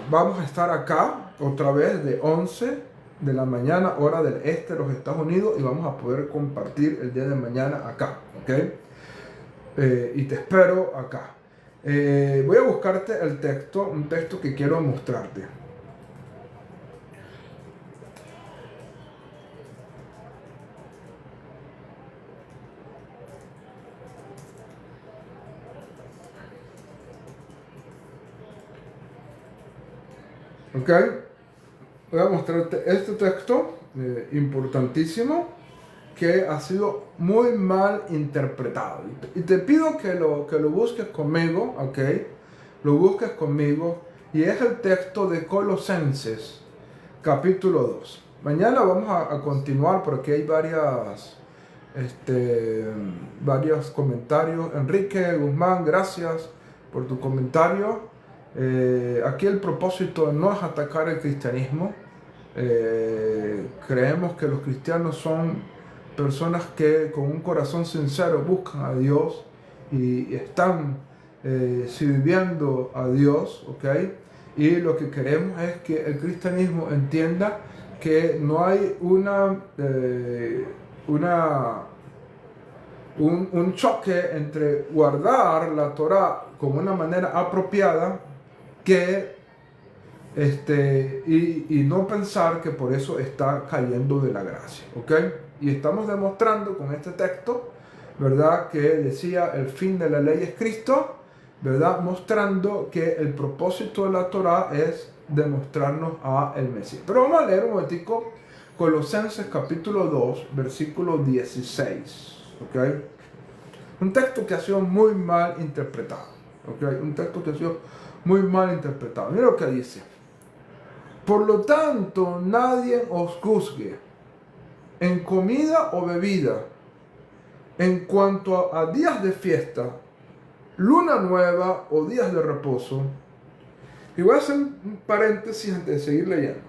vamos a estar acá otra vez de 11 de la mañana, hora del este de los Estados Unidos, y vamos a poder compartir el día de mañana acá, ¿ok? Y te espero acá. Voy a buscarte el texto, un texto que quiero mostrarte. ¿Ok? Voy a mostrarte este texto importantísimo que ha sido muy mal interpretado. Y te pido que lo busques conmigo, ¿ok? Lo busques conmigo. Y es el texto de Colosenses, capítulo 2. Mañana vamos a continuar porque hay varios comentarios. Enrique Guzmán, gracias por tu comentario. Aquí el propósito no es atacar el cristianismo. Creemos que los cristianos son personas que con un corazón sincero buscan a Dios y están sirviendo a Dios, ¿ok? Y lo que queremos es que el cristianismo entienda que no hay un choque entre guardar la Torá como una manera apropiada y no pensar que por eso está cayendo de la gracia, ¿ok? Y estamos demostrando con este texto, ¿verdad?, que decía el fin de la ley es Cristo, ¿verdad?, mostrando que el propósito de la Torá es demostrarnos a el Mesías. Pero vamos a leer un momentico Colosenses capítulo 2, versículo 16, ¿ok? Un texto que ha sido muy mal interpretado, ¿ok? Un texto que ha sido muy mal interpretado. Mira lo que dice: por lo tanto, nadie os juzgue en comida o bebida, en cuanto a días de fiesta, luna nueva o días de reposo. Y voy a hacer un paréntesis antes de seguir leyendo.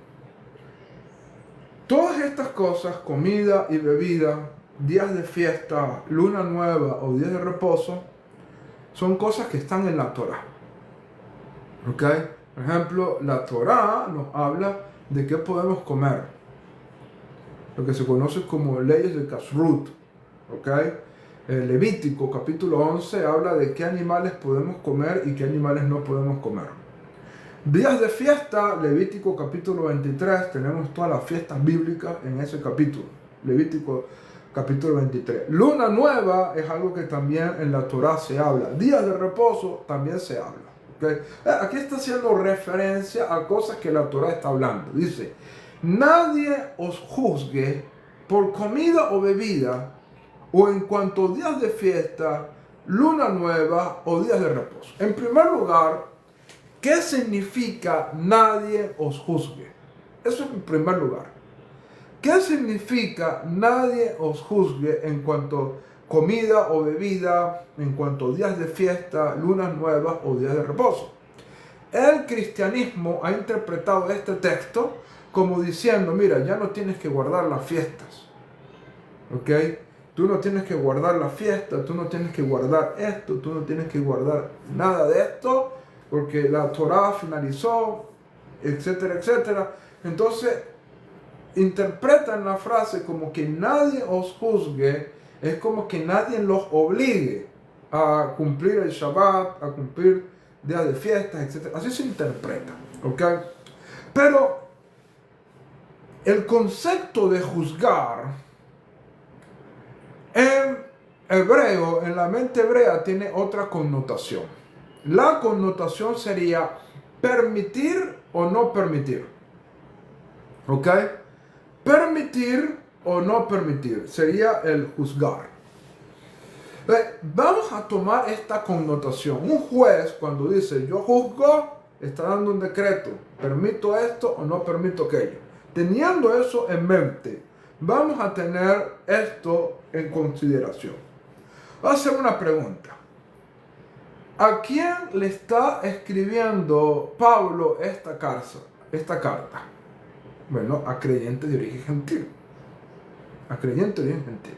Todas estas cosas, comida y bebida, días de fiesta, luna nueva o días de reposo, son cosas que están en la Torá. ¿Ok? Por ejemplo, la Torá nos habla de qué podemos comer, lo que se conoce como leyes de Kashrut. ¿Ok? El Levítico capítulo 11 habla de qué animales podemos comer y qué animales no podemos comer. Días de fiesta, Levítico capítulo 23, tenemos todas las fiestas bíblicas en ese capítulo. Levítico capítulo 23. Luna nueva es algo que también en la Torá se habla. Días de reposo también se habla. ¿Okay? Aquí está haciendo referencia a cosas que la Torá está hablando. Dice, nadie os juzgue por comida o bebida, o en cuanto a días de fiesta, luna nueva o días de reposo. En primer lugar, ¿qué significa nadie os juzgue? Eso es en primer lugar. ¿Qué significa nadie os juzgue en cuanto a comida o bebida, en cuanto a días de fiesta, lunas nuevas o días de reposo? El cristianismo ha interpretado este texto como diciendo, mira, ya no tienes que guardar las fiestas. ¿Ok? Tú no tienes que guardar la fiesta, tú no tienes que guardar esto, tú no tienes que guardar nada de esto, porque la Torá finalizó, etcétera, etcétera. Entonces, interpretan la frase como que nadie os juzgue, es como que nadie los obligue a cumplir el Shabbat, a cumplir días de fiestas, etcétera. Así se interpreta, ¿ok? Pero el concepto de juzgar en hebreo, en la mente hebrea, tiene otra connotación. La connotación sería permitir o no permitir. ¿Ok? Permitir o no permitir sería el juzgar. Vamos a tomar esta connotación. Un juez, cuando dice yo juzgo, está dando un decreto. Permito esto o no permito aquello. Teniendo eso en mente, vamos a tener esto en consideración. Voy a hacer una pregunta. ¿A quién le está escribiendo Pablo esta carta? Bueno, a creyentes de origen gentil. A creyentes de origen gentil.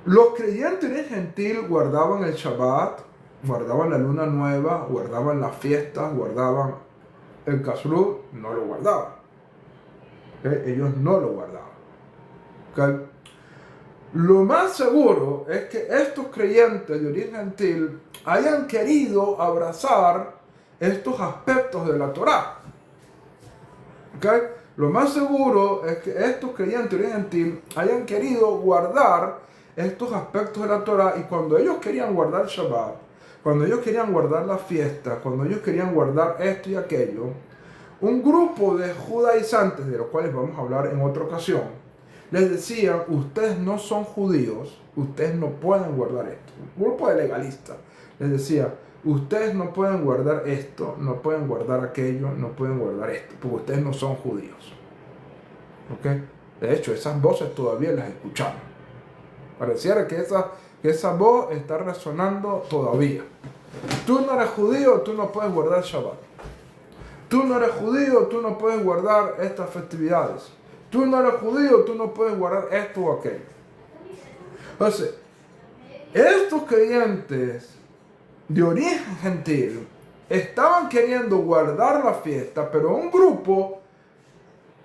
Los creyentes de origen gentil guardaban el Shabbat, guardaban la luna nueva, guardaban las fiestas, guardaban el Kashrut, no lo guardaban. ¿Okay? Ellos no lo guardaban. ¿Okay? Lo más seguro es que estos creyentes de origen gentil hayan querido abrazar estos aspectos de la Torá. ¿Okay? Lo más seguro es que estos creyentes de origen gentil hayan querido guardar estos aspectos de la Torá, y cuando ellos querían guardar Shabbat, cuando ellos querían guardar la fiesta, cuando ellos querían guardar esto y aquello, un grupo de judaizantes, de los cuales vamos a hablar en otra ocasión, les decían, ustedes no son judíos, ustedes no pueden guardar esto. Un grupo de legalistas les decía, ustedes no pueden guardar esto, no pueden guardar aquello, no pueden guardar esto, porque ustedes no son judíos. ¿Okay? De hecho, esas voces todavía las escuchamos. Pareciera que esa voz está resonando todavía. Tú no eres judío, tú no puedes guardar Shabbat. Tú no eres judío, tú no puedes guardar estas festividades. Tú no eres judío, tú no puedes guardar esto o aquello. Entonces, estos creyentes de origen gentil estaban queriendo guardar la fiesta, pero un grupo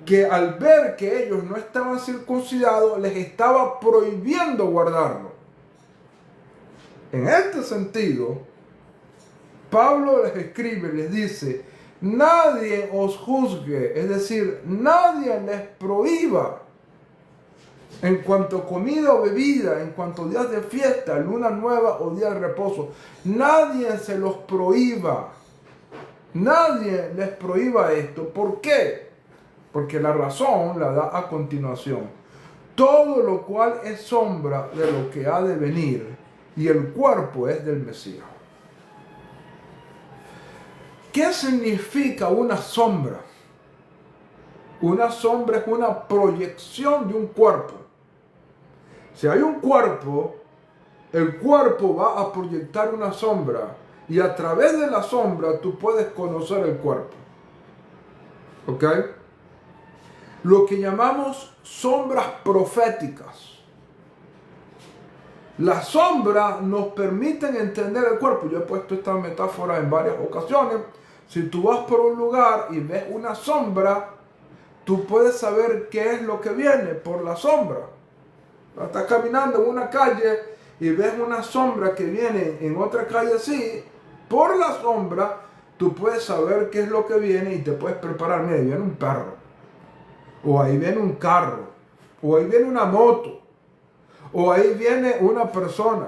que al ver que ellos no estaban circuncidados, les estaba prohibiendo guardarlo. En este sentido, Pablo les escribe, les dice, nadie os juzgue, es decir, nadie les prohíba en cuanto a comida o bebida, en cuanto a días de fiesta, luna nueva o día de reposo. Nadie se los prohíba. Nadie les prohíba esto. ¿Por qué? Porque la razón la da a continuación. Todo lo cual es sombra de lo que ha de venir, y el cuerpo es del Mesías. ¿Qué significa una sombra? Una sombra es una proyección de un cuerpo. Si hay un cuerpo, el cuerpo va a proyectar una sombra, y a través de la sombra tú puedes conocer el cuerpo. ¿Ok? Lo que llamamos sombras proféticas. Las sombras nos permiten entender el cuerpo. Yo he puesto esta metáfora en varias ocasiones. Si tú vas por un lugar y ves una sombra, tú puedes saber qué es lo que viene por la sombra. Estás caminando en una calle y ves una sombra que viene en otra calle así, por la sombra, tú puedes saber qué es lo que viene y te puedes preparar. Mira, ahí viene un perro, o ahí viene un carro, o ahí viene una moto, o ahí viene una persona.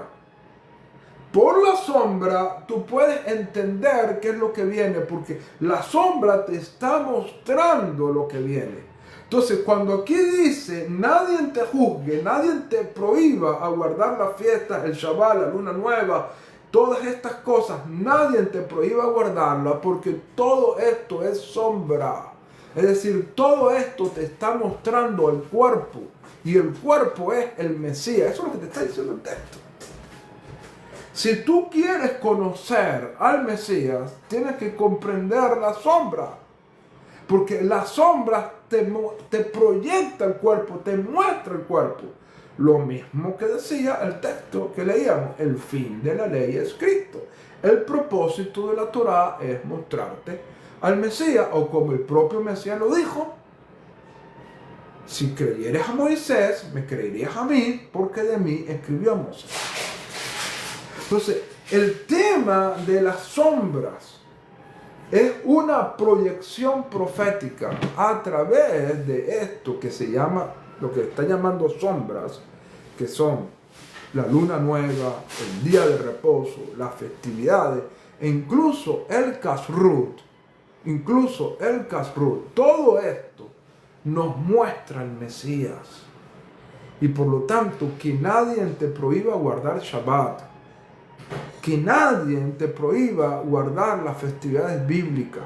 Por la sombra tú puedes entender qué es lo que viene, porque la sombra te está mostrando lo que viene. Entonces, cuando aquí dice, nadie te juzgue, nadie te prohíba a guardar la fiesta, el Shabbat, la luna nueva, todas estas cosas, nadie te prohíba guardarla, porque todo esto es sombra. Es decir, todo esto te está mostrando el cuerpo, y el cuerpo es el Mesías. Eso es lo que te está diciendo el texto. Si tú quieres conocer al Mesías, tienes que comprender la sombra. Porque la sombra te proyecta el cuerpo, te muestra el cuerpo. Lo mismo que decía el texto que leíamos, el fin de la ley es Cristo. El propósito de la Torá es mostrarte al Mesías, o como el propio Mesías lo dijo, si creyeres a Moisés, me creerías a mí, porque de mí escribió Moisés. Entonces, el tema de las sombras es una proyección profética a través de esto que se llama, lo que está llamando sombras, que son la luna nueva, el día de reposo, las festividades, e incluso el Kashrut. Todo esto nos muestra el Mesías. Y por lo tanto, que nadie te prohíba guardar Shabbat, que nadie te prohíba guardar las festividades bíblicas.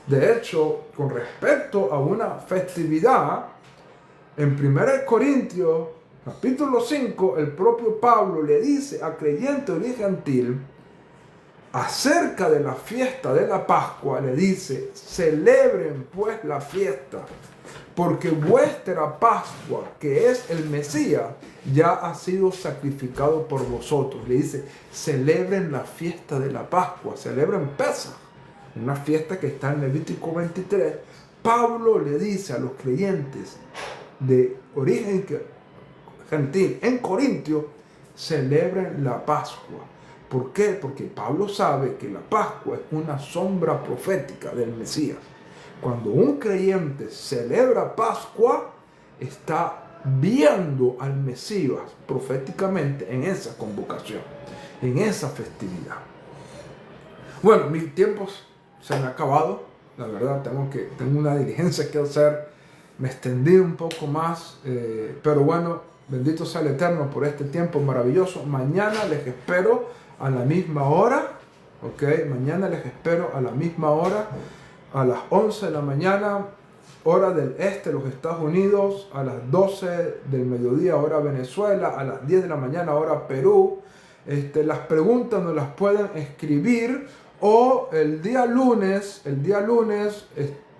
De hecho, con respecto a una festividad, en 1 Corintios, capítulo 5, el propio Pablo le dice a creyentes y gentil, acerca de la fiesta de la Pascua, le dice, celebren pues la fiesta, porque vuestra Pascua, que es el Mesías, ya ha sido sacrificado por vosotros. Le dice, celebren la fiesta de la Pascua, celebren Pesaj, una fiesta que está en Levítico 23. Pablo le dice a los creyentes de origen gentil en Corintios, celebren la Pascua. ¿Por qué? Porque Pablo sabe que la Pascua es una sombra profética del Mesías. Cuando un creyente celebra Pascua, está viendo al Mesías proféticamente en esa convocación, en esa festividad. Bueno, mis tiempos se han acabado. La verdad, tengo una diligencia que hacer. Me extendí un poco más, pero bueno, bendito sea el Eterno por este tiempo maravilloso. Mañana les espero a la misma hora, ¿ok? Mañana les espero a la misma hora, a las 11 de la mañana, hora del este de los Estados Unidos, a las 12 del mediodía, hora Venezuela, a las 10 de la mañana, hora Perú. Las preguntas nos las pueden escribir, o el día lunes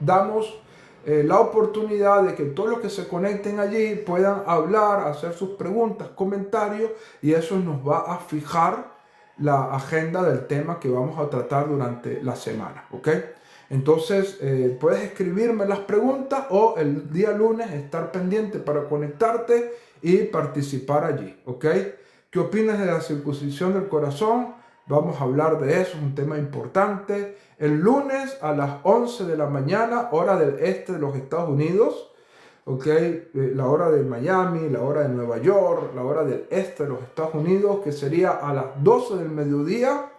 damos la oportunidad de que todos los que se conecten allí puedan hablar, hacer sus preguntas, comentarios, y eso nos va a fijar la agenda del tema que vamos a tratar durante la semana, ¿ok? Entonces, puedes escribirme las preguntas, o el día lunes estar pendiente para conectarte y participar allí, ¿ok? ¿Qué opinas de la circuncisión del corazón? Vamos a hablar de eso, es un tema importante. El lunes a las 11 de la mañana, hora del este de los Estados Unidos, ¿ok? La hora de Miami, la hora de Nueva York, la hora del este de los Estados Unidos, que sería a las 12 del mediodía,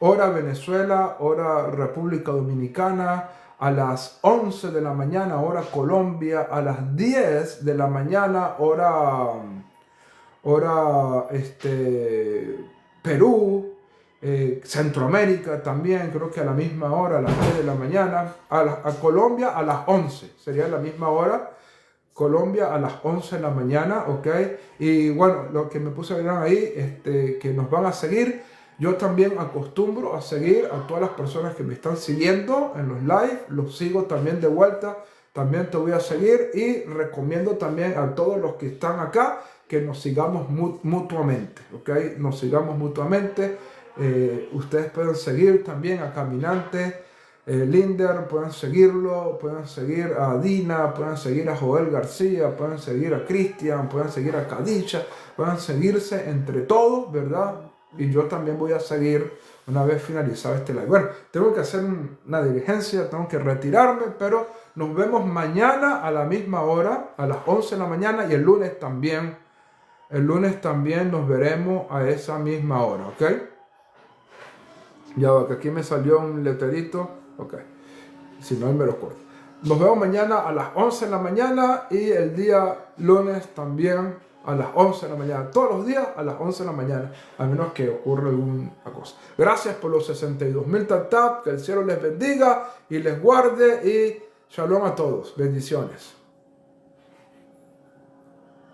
hora Venezuela, hora República Dominicana, a las 11 de la mañana, hora Colombia, a las 10 de la mañana, hora Perú, Centroamérica también, creo que a la misma hora, a las 10 de la mañana, a Colombia a las 11, sería la misma hora, Colombia a las 11 de la mañana, ¿ok? Y bueno, lo que me puse a ver ahí, que nos van a seguir. Yo también acostumbro a seguir a todas las personas que me están siguiendo en los live, los sigo también de vuelta también te voy a seguir, y recomiendo también a todos los que están acá que nos sigamos mutuamente, ¿ok? Nos sigamos mutuamente. Ustedes pueden seguir también a Caminante Linder, pueden seguirlo, pueden seguir a Dina, pueden seguir a Joel García, pueden seguir a Cristian, pueden seguir a Kadisha, pueden seguirse entre todos, ¿verdad? Y yo también voy a seguir una vez finalizado este live. Bueno, tengo que hacer una diligencia, tengo que retirarme, pero nos vemos mañana a la misma hora, a las 11 de la mañana, y el lunes también. El lunes también nos veremos a esa misma hora, ¿ok? Ya va, que aquí me salió un letrerito. Ok, si no, me lo corto. Nos vemos mañana a las 11 de la mañana y el día lunes también a las 11 de la mañana. Todos los días a las 11 de la mañana, a menos que ocurra alguna cosa. Gracias por los 62,000 tap. Que el cielo les bendiga y les guarde, y shalom a todos. Bendiciones.